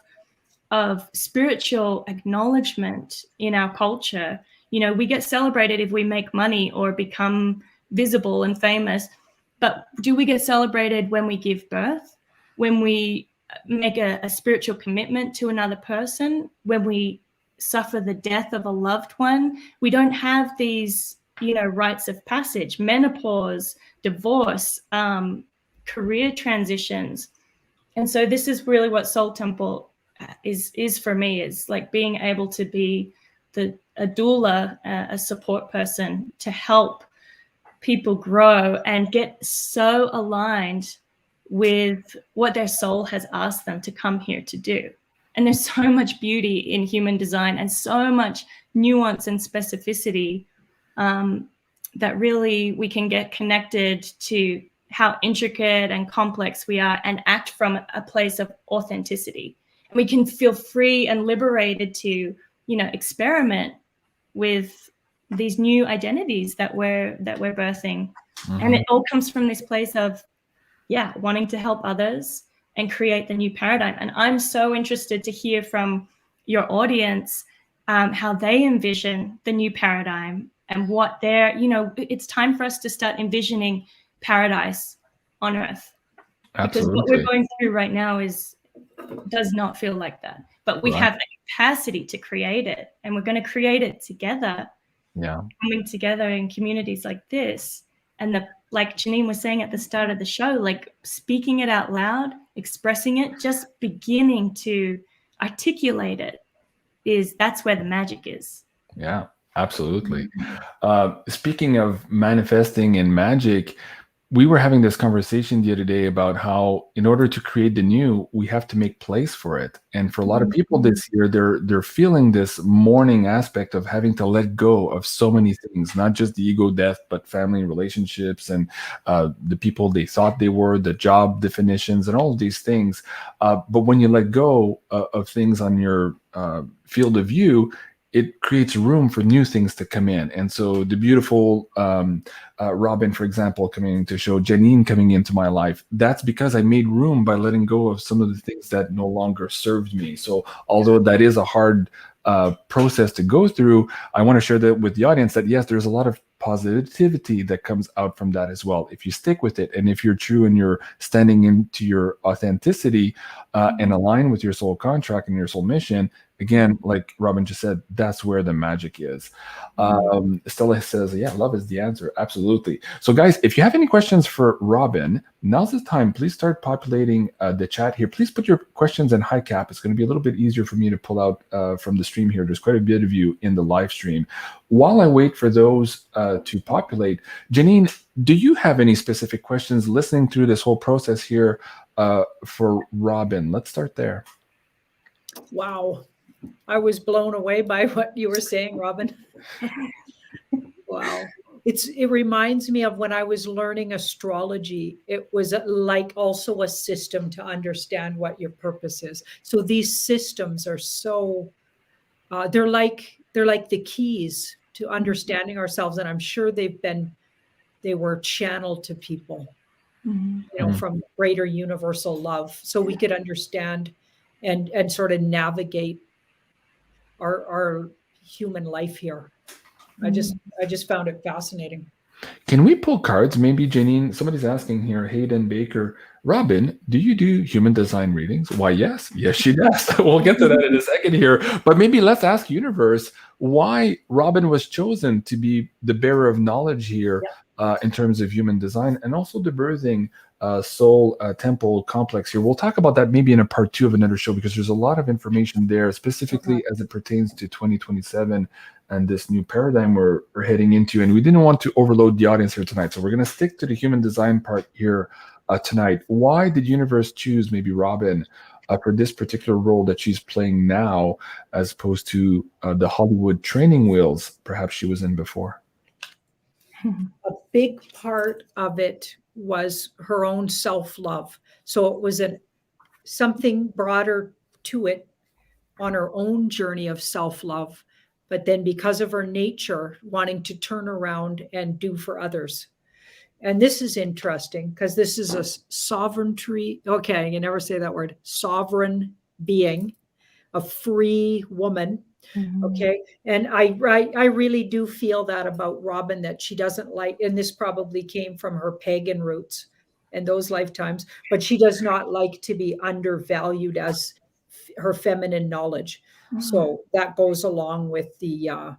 C: spiritual acknowledgement in our culture. We get celebrated if we make money or become visible and famous. But do we get celebrated when we give birth, when we make a spiritual commitment to another person, when we suffer the death of a loved one? We don't have these, rites of passage, menopause, divorce, career transitions. And so this is really what Soul Temple is for me, is like being able to be a doula, a support person to help people grow and get so aligned with what their soul has asked them to come here to do. And there's so much beauty in human design and so much nuance and specificity that really we can get connected to how intricate and complex we are and act from a place of authenticity. And we can feel free and liberated to, experiment with these new identities that we're birthing. Mm-hmm. And it all comes from this place of, wanting to help others and create the new paradigm. And I'm so interested to hear from your audience how they envision the new paradigm and what they're, it's time for us to start envisioning paradise on earth.
A: Absolutely.
C: Because what we're going through right now does not feel like that. But we have the capacity to create it, and we're going to create it together.
A: Yeah.
C: Coming together in communities like this. And like Janine was saying at the start of the show, like speaking it out loud, expressing it, just beginning to articulate it that's where the magic is.
A: Yeah, absolutely. Speaking of manifesting and magic, we were having this conversation the other day about how in order to create the new, we have to make place for it. And for a lot of people this year, they're feeling this mourning aspect of having to let go of so many things, not just the ego death, but family relationships and the people they thought they were, the job definitions and all of these things. But when you let go of things on your field of view, it creates room for new things to come in. And so the beautiful Robin, for example, coming to show, Janine coming into my life, that's because I made room by letting go of some of the things that no longer served me. So although that is a hard process to go through, I want to share that with the audience that yes, there's a lot of positivity that comes out from that as well. If you stick with it, and if you're true and you're standing into your authenticity and align with your soul contract and your soul mission, again, like Robin just said, that's where the magic is. Stella says, yeah, love is the answer. Absolutely. So guys, if you have any questions for Robin, now's the time. Please start populating the chat here. Please put your questions in high cap. It's going to be a little bit easier for me to pull out from the stream here. There's quite a bit of you in the live stream. While I wait for those to populate, Janine, do you have any specific questions listening through this whole process here for Robin? Let's start there.
B: Wow. I was blown away by what you were saying, Robin. Wow. It reminds me of when I was learning astrology. It was like also a system to understand what your purpose is. So these systems are so, they're like the keys to understanding ourselves. And I'm sure they were channeled to people, from greater universal love. So we could understand and sort of navigate our human life here. I just found it fascinating.
A: Can we pull cards? Maybe Janine, somebody's asking here, Hayden Baker, Robin, do you do human design readings? Why, yes, she does. We'll get to that in a second here. But maybe let's ask Universe why Robin was chosen to be the bearer of knowledge here in terms of human design, and also the birthing soul temple complex here. We'll talk about that maybe in a part 2 of another show, because there's a lot of information there, specifically as it pertains to 2027 and this new paradigm we're heading into. And we didn't want to overload the audience here tonight, so we're going to stick to the human design part here tonight. Why did Universe choose maybe Robin for this particular role that she's playing now, as opposed to the Hollywood training wheels perhaps she was in before?
B: A big part of it was her own self-love. So it was something broader to it on her own journey of self-love, but then because of her nature, wanting to turn around and do for others. And this is interesting because this is a sovereignty. Okay, you never say that word. Sovereign being, a free woman. Okay. And I really do feel that about Robin, that she doesn't like, and this probably came from her pagan roots and those lifetimes, but she does not like to be undervalued as her feminine knowledge. So that goes along with the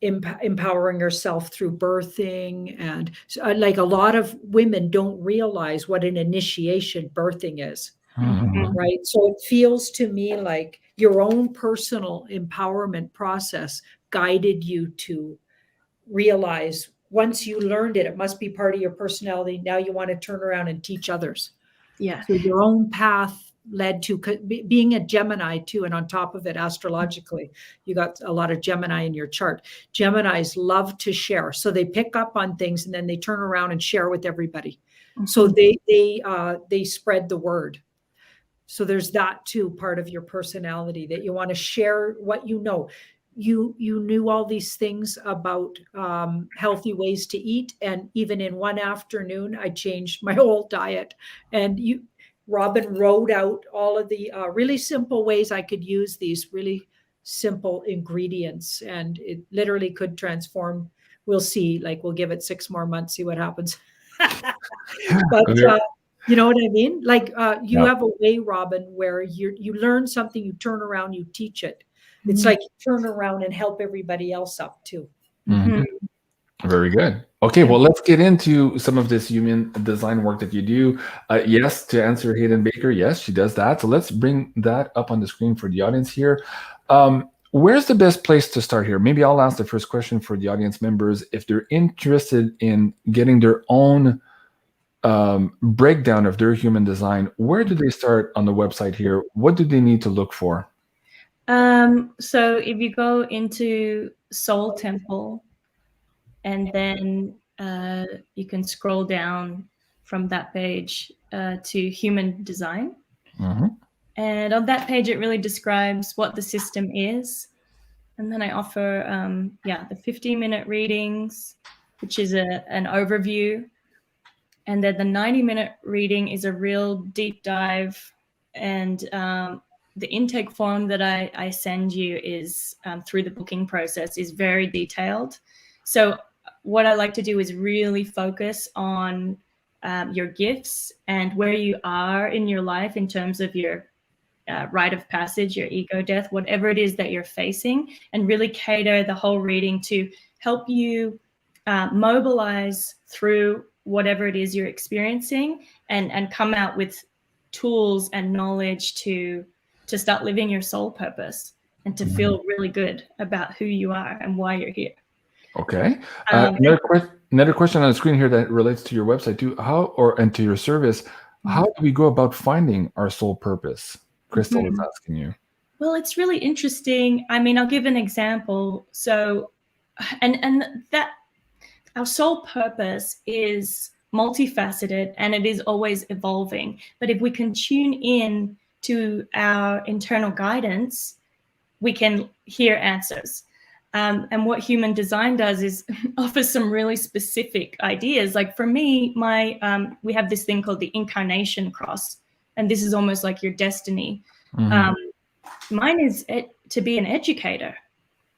B: empowering herself through birthing. And like a lot of women don't realize what an initiation birthing is.
A: Mhm.
B: right? So it feels to me like your own personal empowerment process guided you to realize once you learned it, it must be part of your personality. Now you want to turn around and teach others.
C: Yeah.
B: So your own path led to being a Gemini too. And on top of it, astrologically, you got a lot of Gemini in your chart. Geminis love to share. So they pick up on things and then they turn around and share with everybody. So they spread the word. So there's that too, part of your personality, that you want to share what you know. You knew all these things about healthy ways to eat, and even in one afternoon, I changed my whole diet. And Robin wrote out all of the really simple ways I could use these really simple ingredients, and it literally could transform. We'll see. Like, we'll give it 6 more months, see what happens. But you know what I mean? Like, you
A: Yeah.
B: have a way, Robin, where you learn something, you turn around, you teach it. It's
C: Mhm.
B: like you turn around and help everybody else up too.
A: Mhm. Very good. Okay, well, let's get into some of this human design work that you do. Yes, to answer Hayden Baker, yes, she does that. So let's bring that up on the screen for the audience here. Where's the best place to start here? Maybe I'll ask the first question for the audience members. If they're interested in getting their own breakdown of their human design, where do they start on the website here? What do they need to look for?
C: So if you go into Soul Temple, and then you can scroll down from that page to human design.
A: Mhm.
C: And on that page, it really describes what the system is. And then I offer, the 15-minute readings, which is an overview. And then the 90-minute reading is a real deep dive. And the intake form that I send you is through the booking process is very detailed. So what I like to do is really focus on your gifts and where you are in your life in terms of your rite of passage, your ego death, whatever it is that you're facing, and really cater the whole reading to help you mobilize through whatever it is you're experiencing, and come out with tools and knowledge to start living your soul purpose and to feel really good about who you are and why you're here.
A: Okay. Another question on the screen here that relates to your website too. And to your service, how do we go about finding our soul purpose? Crystal is asking you.
C: Well, it's really interesting. I mean, I'll give an example. So, and that our soul purpose is multifaceted and it is always evolving. But if we can tune in to our internal guidance, we can hear answers. And what human design does is offers some really specific ideas. Like for me, we have this thing called the incarnation cross, and this is almost like your destiny. Mine is to be an educator.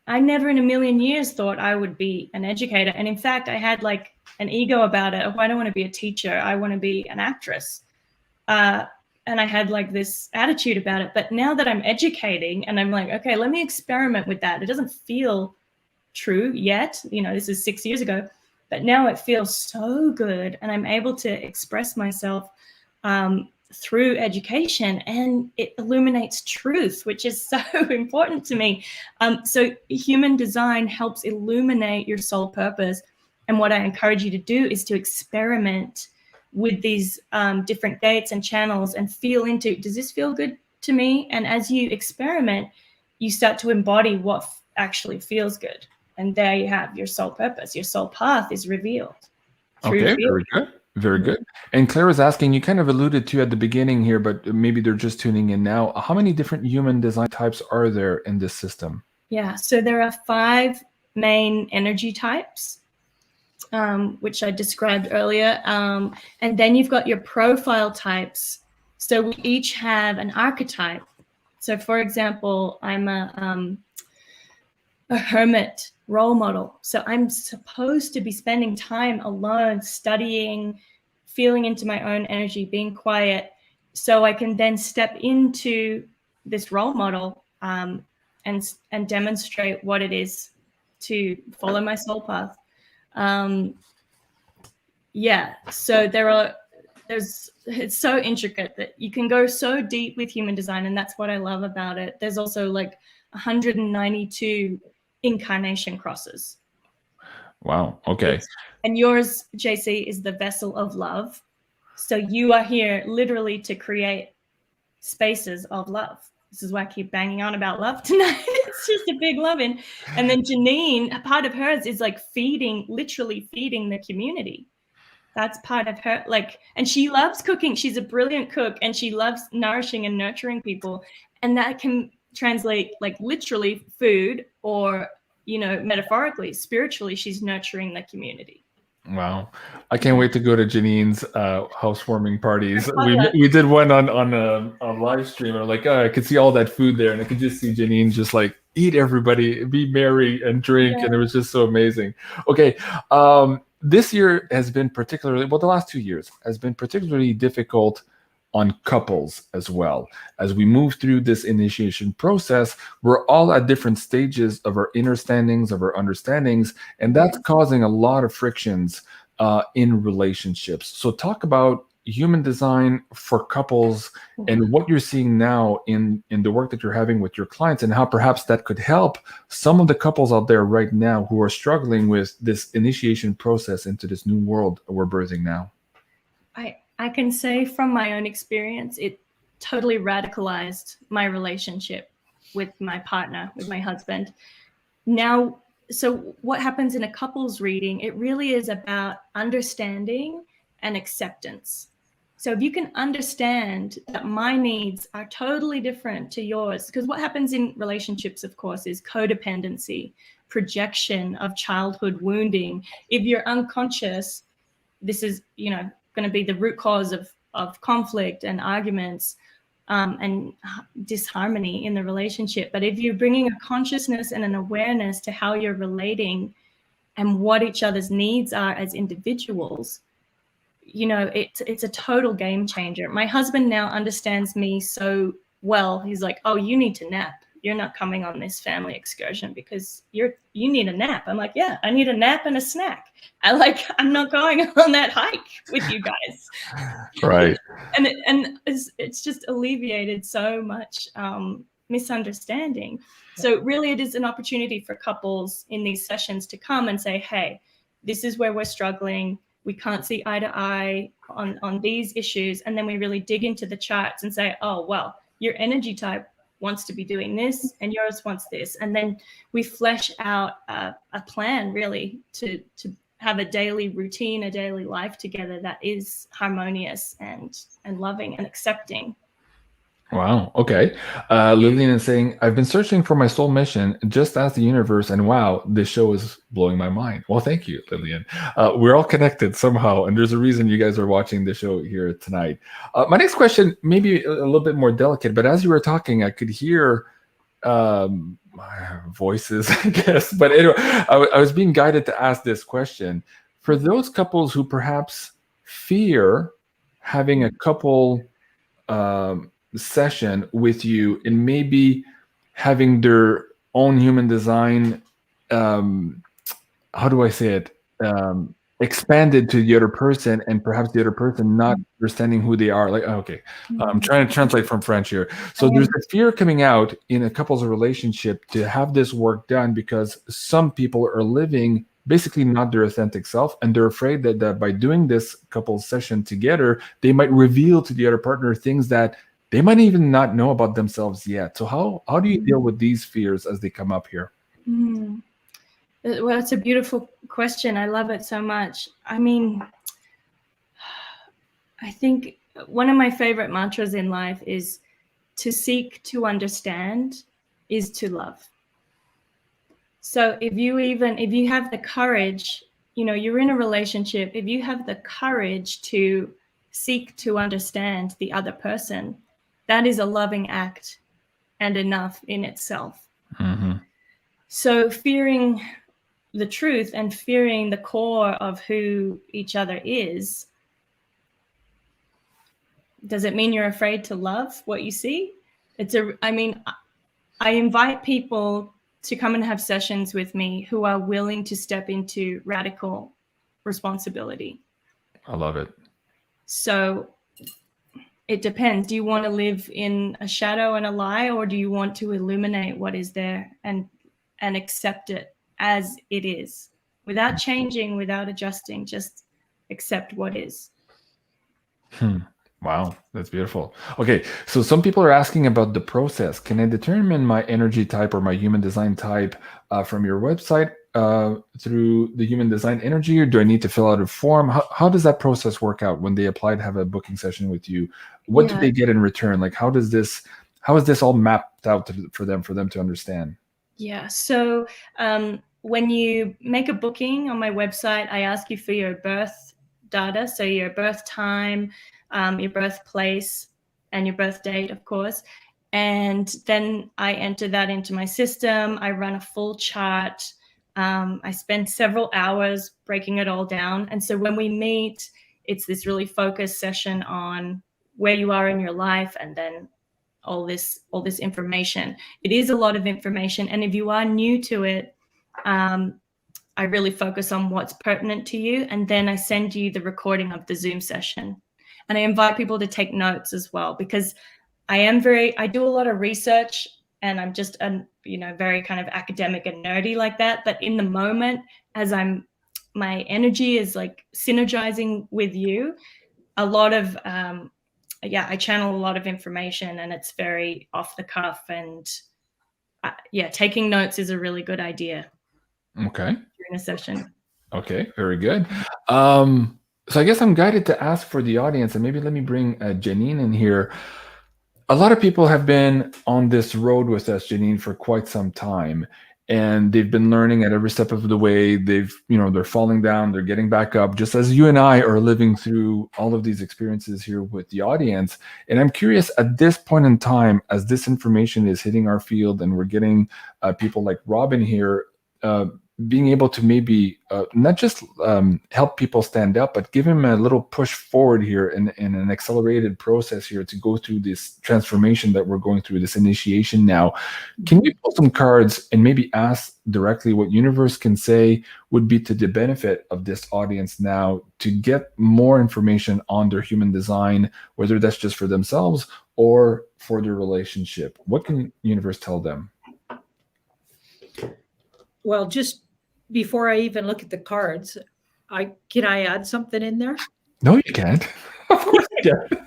C: I never in a million years thought I would be an educator. And in fact, I had like an ego about it. Oh, I don't want to be a teacher. I want to be an actress. And I had like this attitude about it. But now that I'm educating and I'm like, okay, let me experiment with that. It doesn't feel true yet. You know, this is 6 years ago, but now it feels so good. And I'm able to express myself through education, and it illuminates truth, which is so important to me. So human design helps illuminate your soul purpose. And what I encourage you to do is to experiment with these different gates and channels and feel into, does this feel good to me? And as you experiment, you start to embody what actually feels good. And there you have your soul purpose. Your soul path is revealed.
A: Okay, very good. Very good. And Claire is asking, you kind of alluded to at the beginning here, but maybe they're just tuning in now. How many different human design types are there in this system?
C: Yeah, so there are 5 main energy types, which I described earlier. And then you've got your profile types. So we each have an archetype. So for example, I'm a hermit role model. So I'm supposed to be spending time alone, studying, feeling into my own energy, being quiet, so I can then step into this role model and demonstrate what it is to follow my soul path. So there are it's so intricate that you can go so deep with human design, and that's what I love about it. There's also like 192 incarnation crosses.
A: Wow. Okay.
C: And yours, JC, is the vessel of love. So you are here literally to create spaces of love. This is why I keep banging on about love tonight. It's just a big loving. And then Janine, a part of hers is like literally feeding the community. That's part of her, like, and she loves cooking. She's a brilliant cook, and she loves nourishing and nurturing people. And that can translate like literally food, or, you know, metaphorically, spiritually, she's nurturing the community.
A: Wow. I can't wait to go to Janine's housewarming parties. We did one on live stream, and like, I could see all that food there, and I could just see Janine just like eat everybody, be merry and drink. Yeah. And it was just so amazing. Okay. This year has been particularly, well, the last 2 years has been particularly difficult on couples as well. As we move through this initiation process, we're all at different stages of our understandings, and that's causing a lot of frictions in relationships. So talk about human design for couples and what you're seeing now in the work that you're having with your clients, and how perhaps that could help some of the couples out there right now who are struggling with this initiation process into this new world we're birthing now.
C: I can say from my own experience, it totally radicalized my relationship with my partner, with my husband. Now, so what happens in a couples reading, it really is about understanding and acceptance. So if you can understand that my needs are totally different to yours, because what happens in relationships, of course, is codependency, projection of childhood wounding. If you're unconscious, this is, you know, going to be the root cause of conflict and arguments and disharmony in the relationship. But if you're bringing a consciousness and an awareness to how you're relating and what each other's needs are as individuals, you know, it's a total game changer. My husband now understands me so well. He's like, oh, you need to nap. You're not coming on this family excursion because you need a nap. I'm like, yeah, I need a nap and a snack. I'm not going on that hike with you guys.
A: Right.
C: and it's just alleviated so much misunderstanding. So really it is an opportunity for couples in these sessions to come and say, hey, this is where we're struggling. We can't see eye to eye on these issues. And then we really dig into the charts and say, oh, well, your energy type wants to be doing this and yours wants this. And then we flesh out a plan really to have a daily routine, a daily life together that is harmonious and loving and accepting.
A: Wow. Okay. Lillian is saying, I've been searching for my soul mission, just as the universe, and wow, this show is blowing my mind. Well, thank you, Lillian. We're all connected somehow, and there's a reason you guys are watching the show here tonight. My next question, maybe a little bit more delicate, but as you were talking, I could hear voices, I guess. But anyway, I was being guided to ask this question. For those couples who perhaps fear having a couple session with you and maybe having their own human design, how do I say it, expanded to the other person, and perhaps the other person not understanding who they are. Like, okay, I'm trying to translate from French here. So there's a fear coming out in a couple's relationship to have this work done because some people are living basically not their authentic self, and they're afraid that by doing this couple session together, they might reveal to the other partner things that they might even not know about themselves yet. So how do you deal with these fears as they come up here?
C: Well, it's a beautiful question. I love it so much. I mean, I think one of my favorite mantras in life is to seek to understand is to love. So if you have the courage, you know, you're in a relationship, if you have the courage to seek to understand the other person, that is a loving act and enough in itself.
A: Mm-hmm.
C: So fearing the truth and fearing the core of who each other is, does it mean you're afraid to love what you see? I invite people to come and have sessions with me who are willing to step into radical responsibility.
A: I love it.
C: So it depends. Do you want to live in a shadow and a lie, or do you want to illuminate what is there and accept it as it is, without changing, without adjusting, just accept what is?
A: Wow, that's beautiful. Okay, so some people are asking about the process. Can I determine my energy type or my human design type from your website through the human design energy, or do I need to fill out a form? How does that process work out when they apply to have a booking session with you? What do they get in return? Like, how is this all mapped out for them to understand?
C: Yeah, so when you make a booking on my website, I ask you for your birth data, so your birth time, your birthplace, and your birth date, of course. And then I enter that into my system. I run a full chart. I spend several hours breaking it all down. And so when we meet, it's this really focused session on where you are in your life, and then all this information. It is a lot of information. And if you are new to it, I really focus on what's pertinent to you. And then I send you the recording of the Zoom session. And I invite people to take notes as well, because I do a lot of research, and I'm just very kind of academic and nerdy like that. But in the moment, as my energy is like synergizing with you, a lot of, I channel a lot of information, and it's very off the cuff, and taking notes is a really good idea.
A: Okay.
C: During a session.
A: Okay, very good. So I guess I'm guided to ask for the audience, and maybe let me bring Janine in here. A lot of people have been on this road with us, Janine, for quite some time, and they've been learning at every step of the way. They're falling down, they're getting back up, just as you and I are living through all of these experiences here with the audience. And I'm curious, at this point in time, as this information is hitting our field and we're getting people like Robin here, being able to maybe not just help people stand up, but give them a little push forward here in an accelerated process here to go through this transformation that we're going through, this initiation now. Can you pull some cards and maybe ask directly what universe can say would be to the benefit of this audience now to get more information on their human design, whether that's just for themselves or for their relationship? What can universe tell them?
B: Well, just before I even look at the cards, can I add something in there?
A: No, you can't. Of course you can.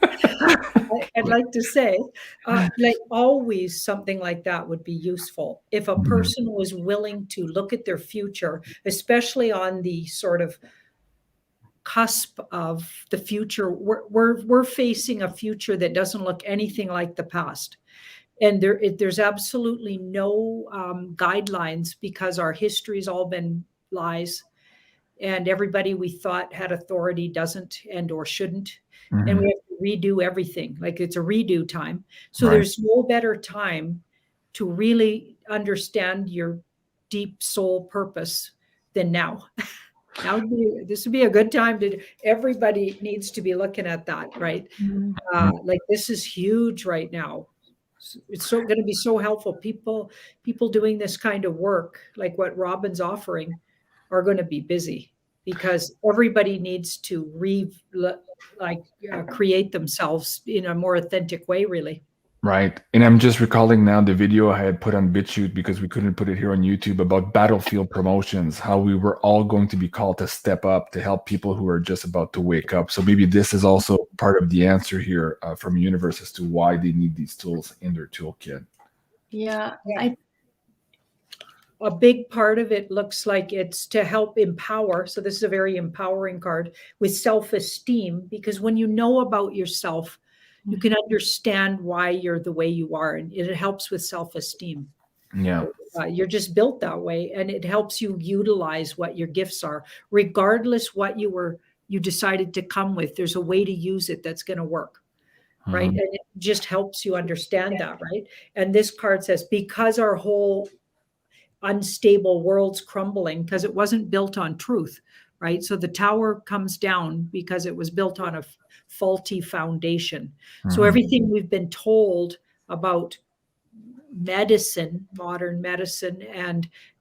B: I'd like to say, like always, something like that would be useful. If a person was willing to look at their future, especially on the sort of cusp of the future, we're facing a future that doesn't look anything like the past. And there's absolutely no guidelines, because our history's all been lies, and everybody we thought had authority doesn't and or shouldn't. And we have to redo everything. Like, it's a redo time. So there's no better time to really understand your deep soul purpose than now. This would be a good time everybody needs to be looking at that, right? Like, this is huge right now. It's going to be so helpful. People doing this kind of work, like what Robin's offering, are going to be busy, because everybody needs to create themselves in a more authentic way, really.
A: Right. And I'm just recalling now the video I had put on BitChute, because we couldn't put it here on YouTube, about battlefield promotions, how we were all going to be called to step up to help people who are just about to wake up. So maybe this is also part of the answer here from universe as to why they need these tools in their toolkit.
C: Yeah.
B: A big part of it looks like it's to help empower. So this is a very empowering card with self-esteem, because when you know about yourself, you can understand why you're the way you are, and it helps with self-esteem.
A: Yeah.
B: You're just built that way, and it helps you utilize what your gifts are, regardless what you decided to come with. There's a way to use it that's going to work, right? And it just helps you understand that, right? And this card says, because our whole unstable world's crumbling, because it wasn't built on truth, right? So the tower comes down because it was built on a faulty foundation. So everything we've been told about medicine, modern medicine,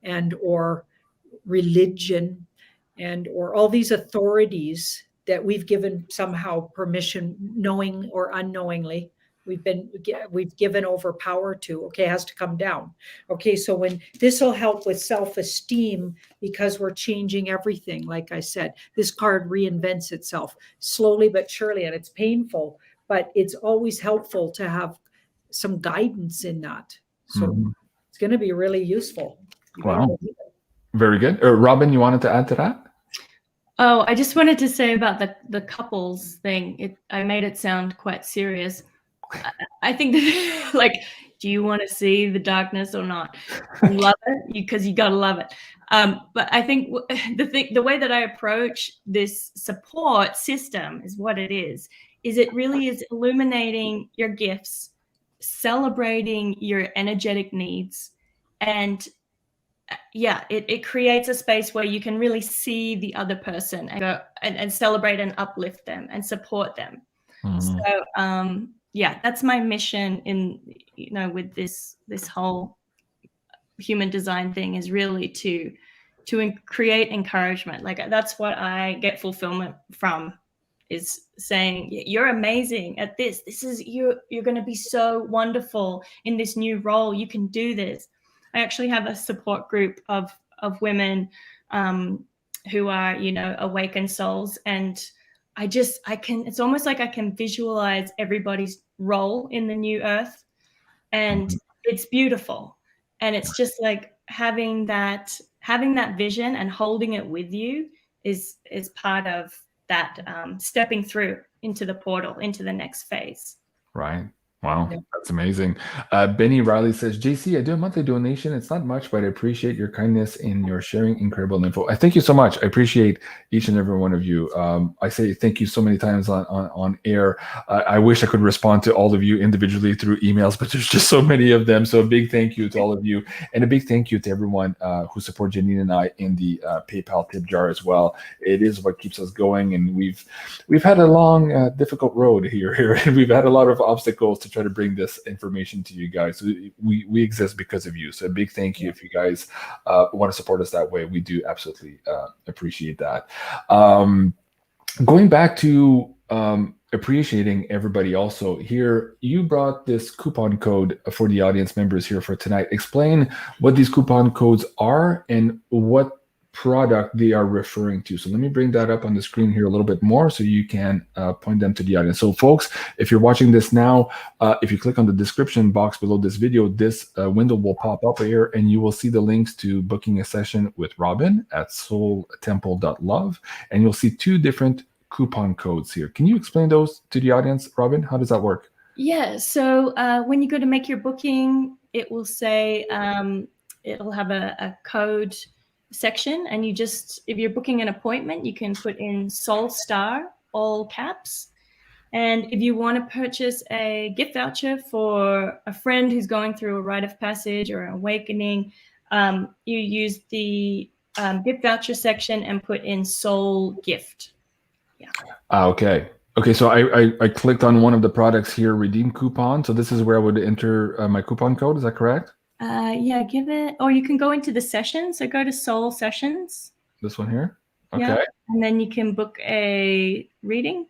B: and or religion, and or all these authorities that we've given somehow permission, knowing or unknowingly, we've given over power to. Okay, it has to come down. Okay, so when this will help with self-esteem, because we're changing everything. Like I said, this card reinvents itself slowly but surely, and it's painful, but it's always helpful to have some guidance in that. So it's going to be really useful.
A: Wow, very good. Robin, you wanted to add to that?
C: Oh, I just wanted to say about the couples thing. I made it sound quite serious. I think that, like, do you want to see the darkness or not? Love it, because you gotta love it. But I think the way that I approach this support system is what it is it really is illuminating your gifts, celebrating your energetic needs, and it creates a space where you can really see the other person and go and celebrate and uplift them and support them. So that's my mission in, with this whole human design thing, is really to create encouragement. Like, that's what I get fulfillment from, is saying, you're amazing at this. This is you're going to be so wonderful in this new role. You can do this. I actually have a support group of women who are, awakened souls, and it's almost like I can visualize everybody's role in the new earth, and it's beautiful. And it's just like having that vision and holding it with you is part of that, stepping through into the portal, into the next phase.
A: Right. Wow, that's amazing. Benny Riley says, JC, I do a monthly donation. It's not much, but I appreciate your kindness in your sharing incredible info. I thank you so much. I appreciate each and every one of you. I say thank you so many times on air. I wish I could respond to all of you individually through emails, but there's just so many of them. So a big thank you to all of you, and a big thank you to everyone who support Janine and I in the PayPal tip jar as well. It is what keeps us going, and we've had a long, difficult road here, and we've had a lot of obstacles to try to bring this information to you guys. So we exist because of you. So a big thank you if you guys want to support us that way. We do absolutely appreciate that. Going back to appreciating everybody also here, you brought this coupon code for the audience members here for tonight. Explain what these coupon codes are and what product they are referring to. So let me bring that up on the screen here a little bit more so you can point them to the audience. So folks, if you're watching this now, if you click on the description box below this video, this window will pop up here, and you will see the links to booking a session with Robin at soultemple.love, and you'll see 2 different coupon codes here. Can you explain those to the audience, Robin? How does that work?
C: Yeah, so when you go to make your booking, it will say, it'll have a code section, and if you're booking an appointment, you can put in Soul Star, all caps. And if you want to purchase a gift voucher for a friend who's going through a rite of passage or an awakening, you use the gift voucher section and put in Soul Gift. Yeah.
A: Okay. So I clicked on one of the products here, redeem coupon. So this is where I would enter my coupon code. Is that correct?
C: Give it, or you can go into the session. So go to Soul Sessions.
A: This one here? Okay.
C: Yeah. And then you can book a reading.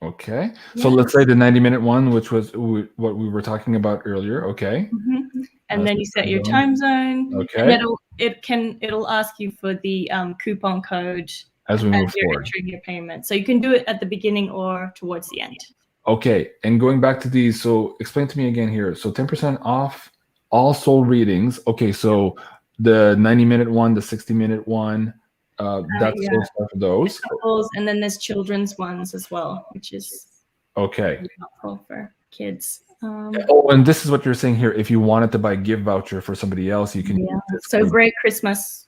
A: Okay. So let's say the 90-minute one, which was what we were talking about earlier. Okay.
C: And then you set your time zone.
A: Okay.
C: And it'll ask you for the coupon code
A: as we move
C: you're
A: forward.
C: Entering your payment. So you can do it at the beginning or towards the end.
A: Okay. And going back to these, so explain to me again here. So 10% off all soul readings. Okay, so the 90-minute one, the 60-minute one, that's soul stuff for those.
C: And then there's children's ones as well, which is
A: okay.
C: helpful for kids.
A: And this is what you're saying here. If you wanted to buy a gift voucher for somebody else, you can.
C: Yeah. So great Christmas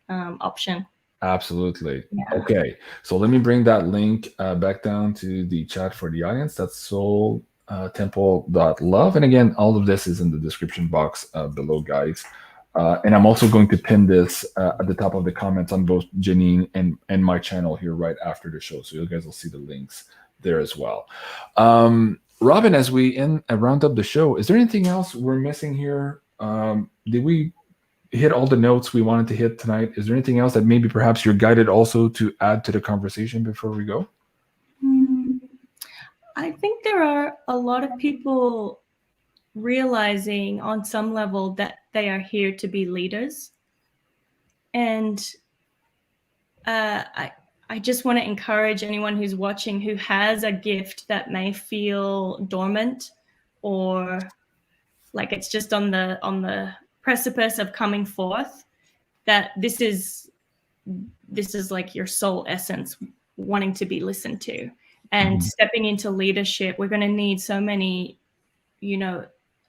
C: option.
A: Absolutely. Yeah. Okay, so let me bring that link back down to the chat for the audience. That's soul. Temple.love, and again, all of this is in the description box below, guys. And I'm also going to pin this at the top of the comments on both Janine and my channel here right after the show, so you guys will see the links there as well. Robin, as we round up the show, is there anything else we're missing here? Did we hit all the notes we wanted to hit tonight. Is there anything else that maybe perhaps you're guided also to add to the conversation before we go?
C: I think there are a lot of people realizing on some level that they are here to be leaders. And I just want to encourage anyone who's watching who has a gift that may feel dormant or like it's just on the precipice of coming forth, that this is like your soul essence wanting to be listened to. And stepping into leadership, we're going to need so many,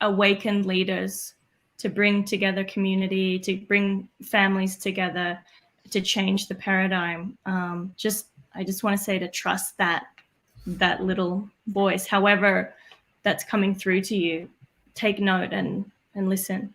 C: awakened leaders to bring together community, to bring families together, to change the paradigm. I just want to say to trust that little voice, however that's coming through to you. Take note and listen.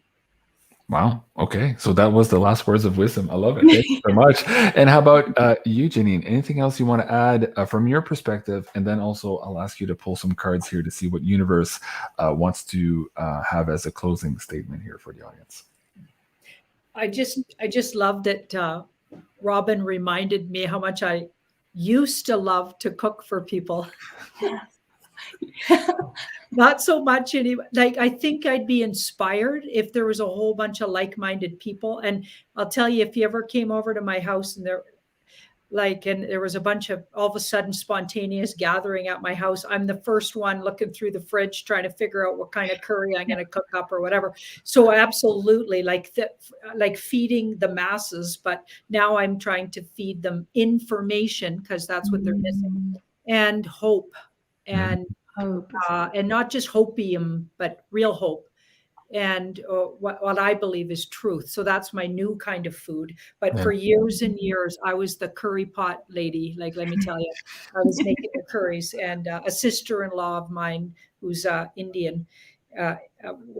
A: Wow. Okay. So that was the last words of wisdom. I love it. Thank you so much. And how about you, Janine? Anything else you want to add from your perspective? And then also I'll ask you to pull some cards here to see what universe wants to have as a closing statement here for the audience.
B: I just love that Robin reminded me how much I used to love to cook for people. Not so much anymore. Like, I think I'd be inspired if there was a whole bunch of like-minded people. And I'll tell you, if you ever came over to my house and there was a bunch of all of a sudden spontaneous gathering at my house, I'm the first one looking through the fridge, trying to figure out what kind of curry I'm going to cook up or whatever. So absolutely like feeding the masses, but now I'm trying to feed them information because that's what they're missing, and hope. And hope, and not just hopium, but real hope, and what I believe is truth. So that's my new kind of food. But for years and years, I was the curry pot lady. Like, let me tell you, I was making the curries. And a sister-in-law of mine, who's Indian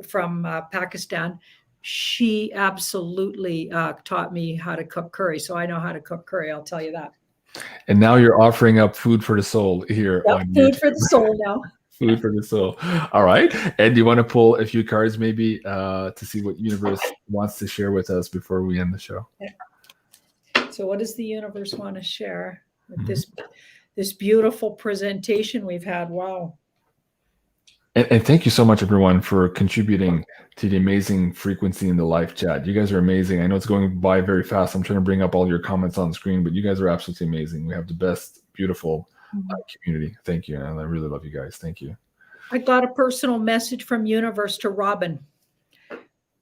B: from Pakistan, she absolutely taught me how to cook curry. So I know how to cook curry. I'll tell you that.
A: And now you're offering up food for the soul here.
B: Yep, on food for the soul now.
A: Food for the soul. All right. And do you want to pull a few cards maybe to see what universe wants to share with us before we end the show?
B: So what does the universe want to share with this beautiful presentation we've had? Wow.
A: And thank you so much, everyone, for contributing to the amazing frequency in the live chat. You guys are amazing. I know it's going by very fast. I'm trying to bring up all your comments on screen, but you guys are absolutely amazing. We have the best, beautiful community. Thank you. And I really love you guys. Thank you.
B: I got a personal message from Universe to Robin.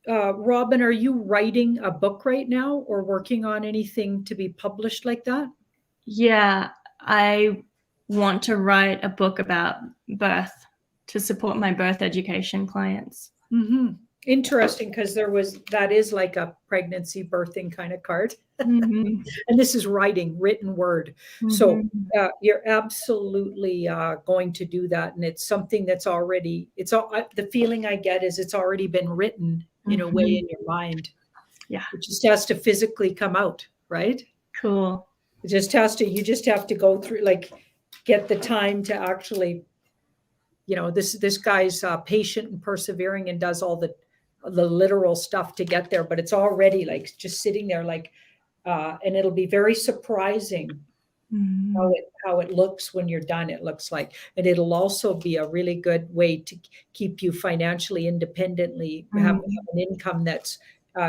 B: Robin, are you writing a book right now or working on anything to be published like that?
C: Yeah, I want to write a book about birth, to support my birth education clients.
B: Interesting, because that is like a pregnancy birthing kind of card. And this is written word. So you're absolutely going to do that. And it's something that's already, the feeling I get is it's already been written in a way in your mind. Yeah. It just has to physically come out, right?
C: Cool.
B: You just have to go through, like, get the time to actually, this guy's patient and persevering and does all the literal stuff to get there, but it's already like just sitting there, like, and it'll be very surprising how it looks when you're done. It looks like, and it'll also be a really good way to keep you financially independently, have an income that's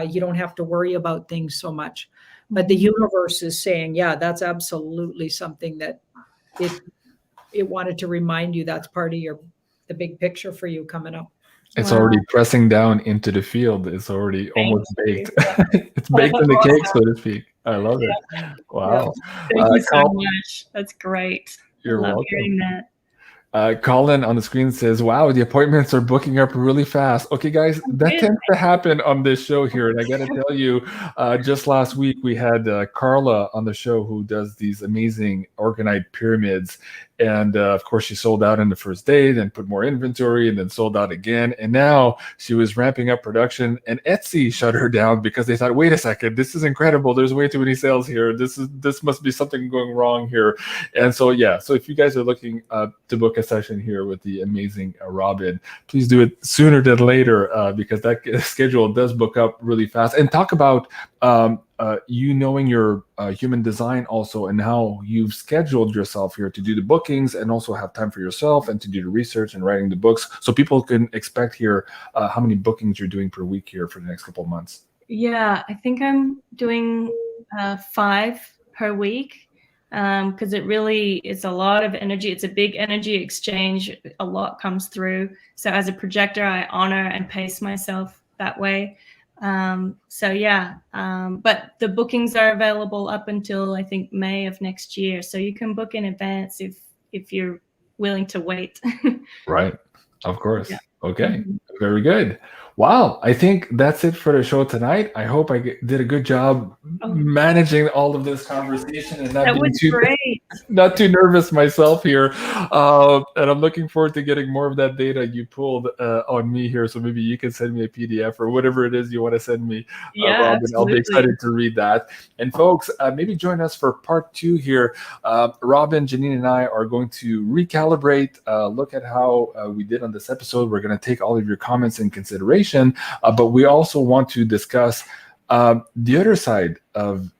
B: you don't have to worry about things so much. But the universe is saying, yeah, that's absolutely something that it wanted to remind you that's part of the big picture for you coming up.
A: It's already pressing down into the field. It's already almost baked. It's baked in the cake, so to speak. I love it. Wow.
C: Thank you so much. That's great.
A: You're welcome.
C: Hearing that.
A: Colin on the screen says, wow, the appointments are booking up really fast. Okay, guys, that tends to happen on this show here. And I got to tell you, just last week, we had Carla on the show who does these amazing organite pyramids. And of course, she sold out in the first day, then put more inventory, and then sold out again. And now she was ramping up production, and Etsy shut her down because they thought, wait a second, this is incredible. There's way too many sales here. This must be something going wrong here. And so, yeah, so if you guys are looking to book a session here with the amazing Robin, please do it sooner than later because that schedule does book up really fast. And talk about you knowing your human design also, and how you've scheduled yourself here to do the bookings and also have time for yourself and to do the research and writing the books, so people can expect here how many bookings you're doing per week here for the next couple of months.
C: Yeah, I think I'm doing 5 per week because it's a lot of energy. It's a big energy exchange. A lot comes through. So as a projector, I honor and pace myself that way. So yeah, but the bookings are available up until I think May of next year. So you can book in advance if you're willing to wait.
A: Right. Of course.
C: Yeah.
A: Okay. Very good. Wow. I think that's it for the show tonight. I hope I did a good job managing all of this conversation and not not too nervous myself here. And I'm looking forward to getting more of that data you pulled on me here. So maybe you can send me a PDF or whatever it is you want to send me.
C: Yeah,
A: Robin.
C: absolutely.
A: I'll be excited to read that. And folks, maybe join us for part 2 here. Robin, Janine, and I are going to recalibrate, look at how we did on this episode. We're going to take all of your comments in consideration. But we also want to discuss the other side of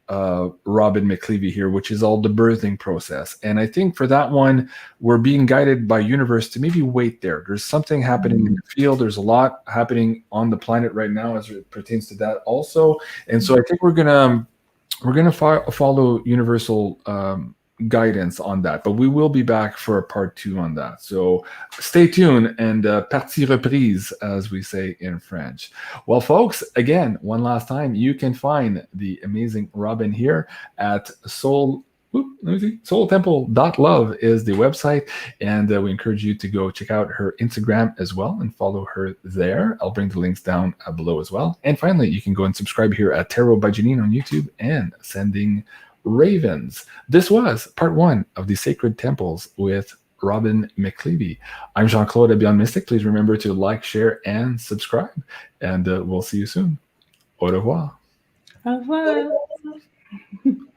A: Robin Mcclevy here, which is all the birthing process. And I think for that one, we're being guided by universe to maybe wait there. There's something happening in the field. There's a lot happening on the planet right now as it pertains to that also. And so I think we're gonna follow universal guidance on that, but we will be back for a part 2 on that. So stay tuned and partie reprise, as we say in French. Well, folks, again, one last time, you can find the amazing Robin here at soultemple.love is the website, and we encourage you to go check out her Instagram as well and follow her there. I'll bring the links down below as well. And finally, you can go and subscribe here at Tarot by Janine on YouTube and Sending Ravens. This was part 1 of the Sacred Temples with Robin Mcclevy. I'm Jean-Claude BeyondMystic. Please remember to like, share, and subscribe. And we'll see you soon. Au revoir.
C: Au revoir.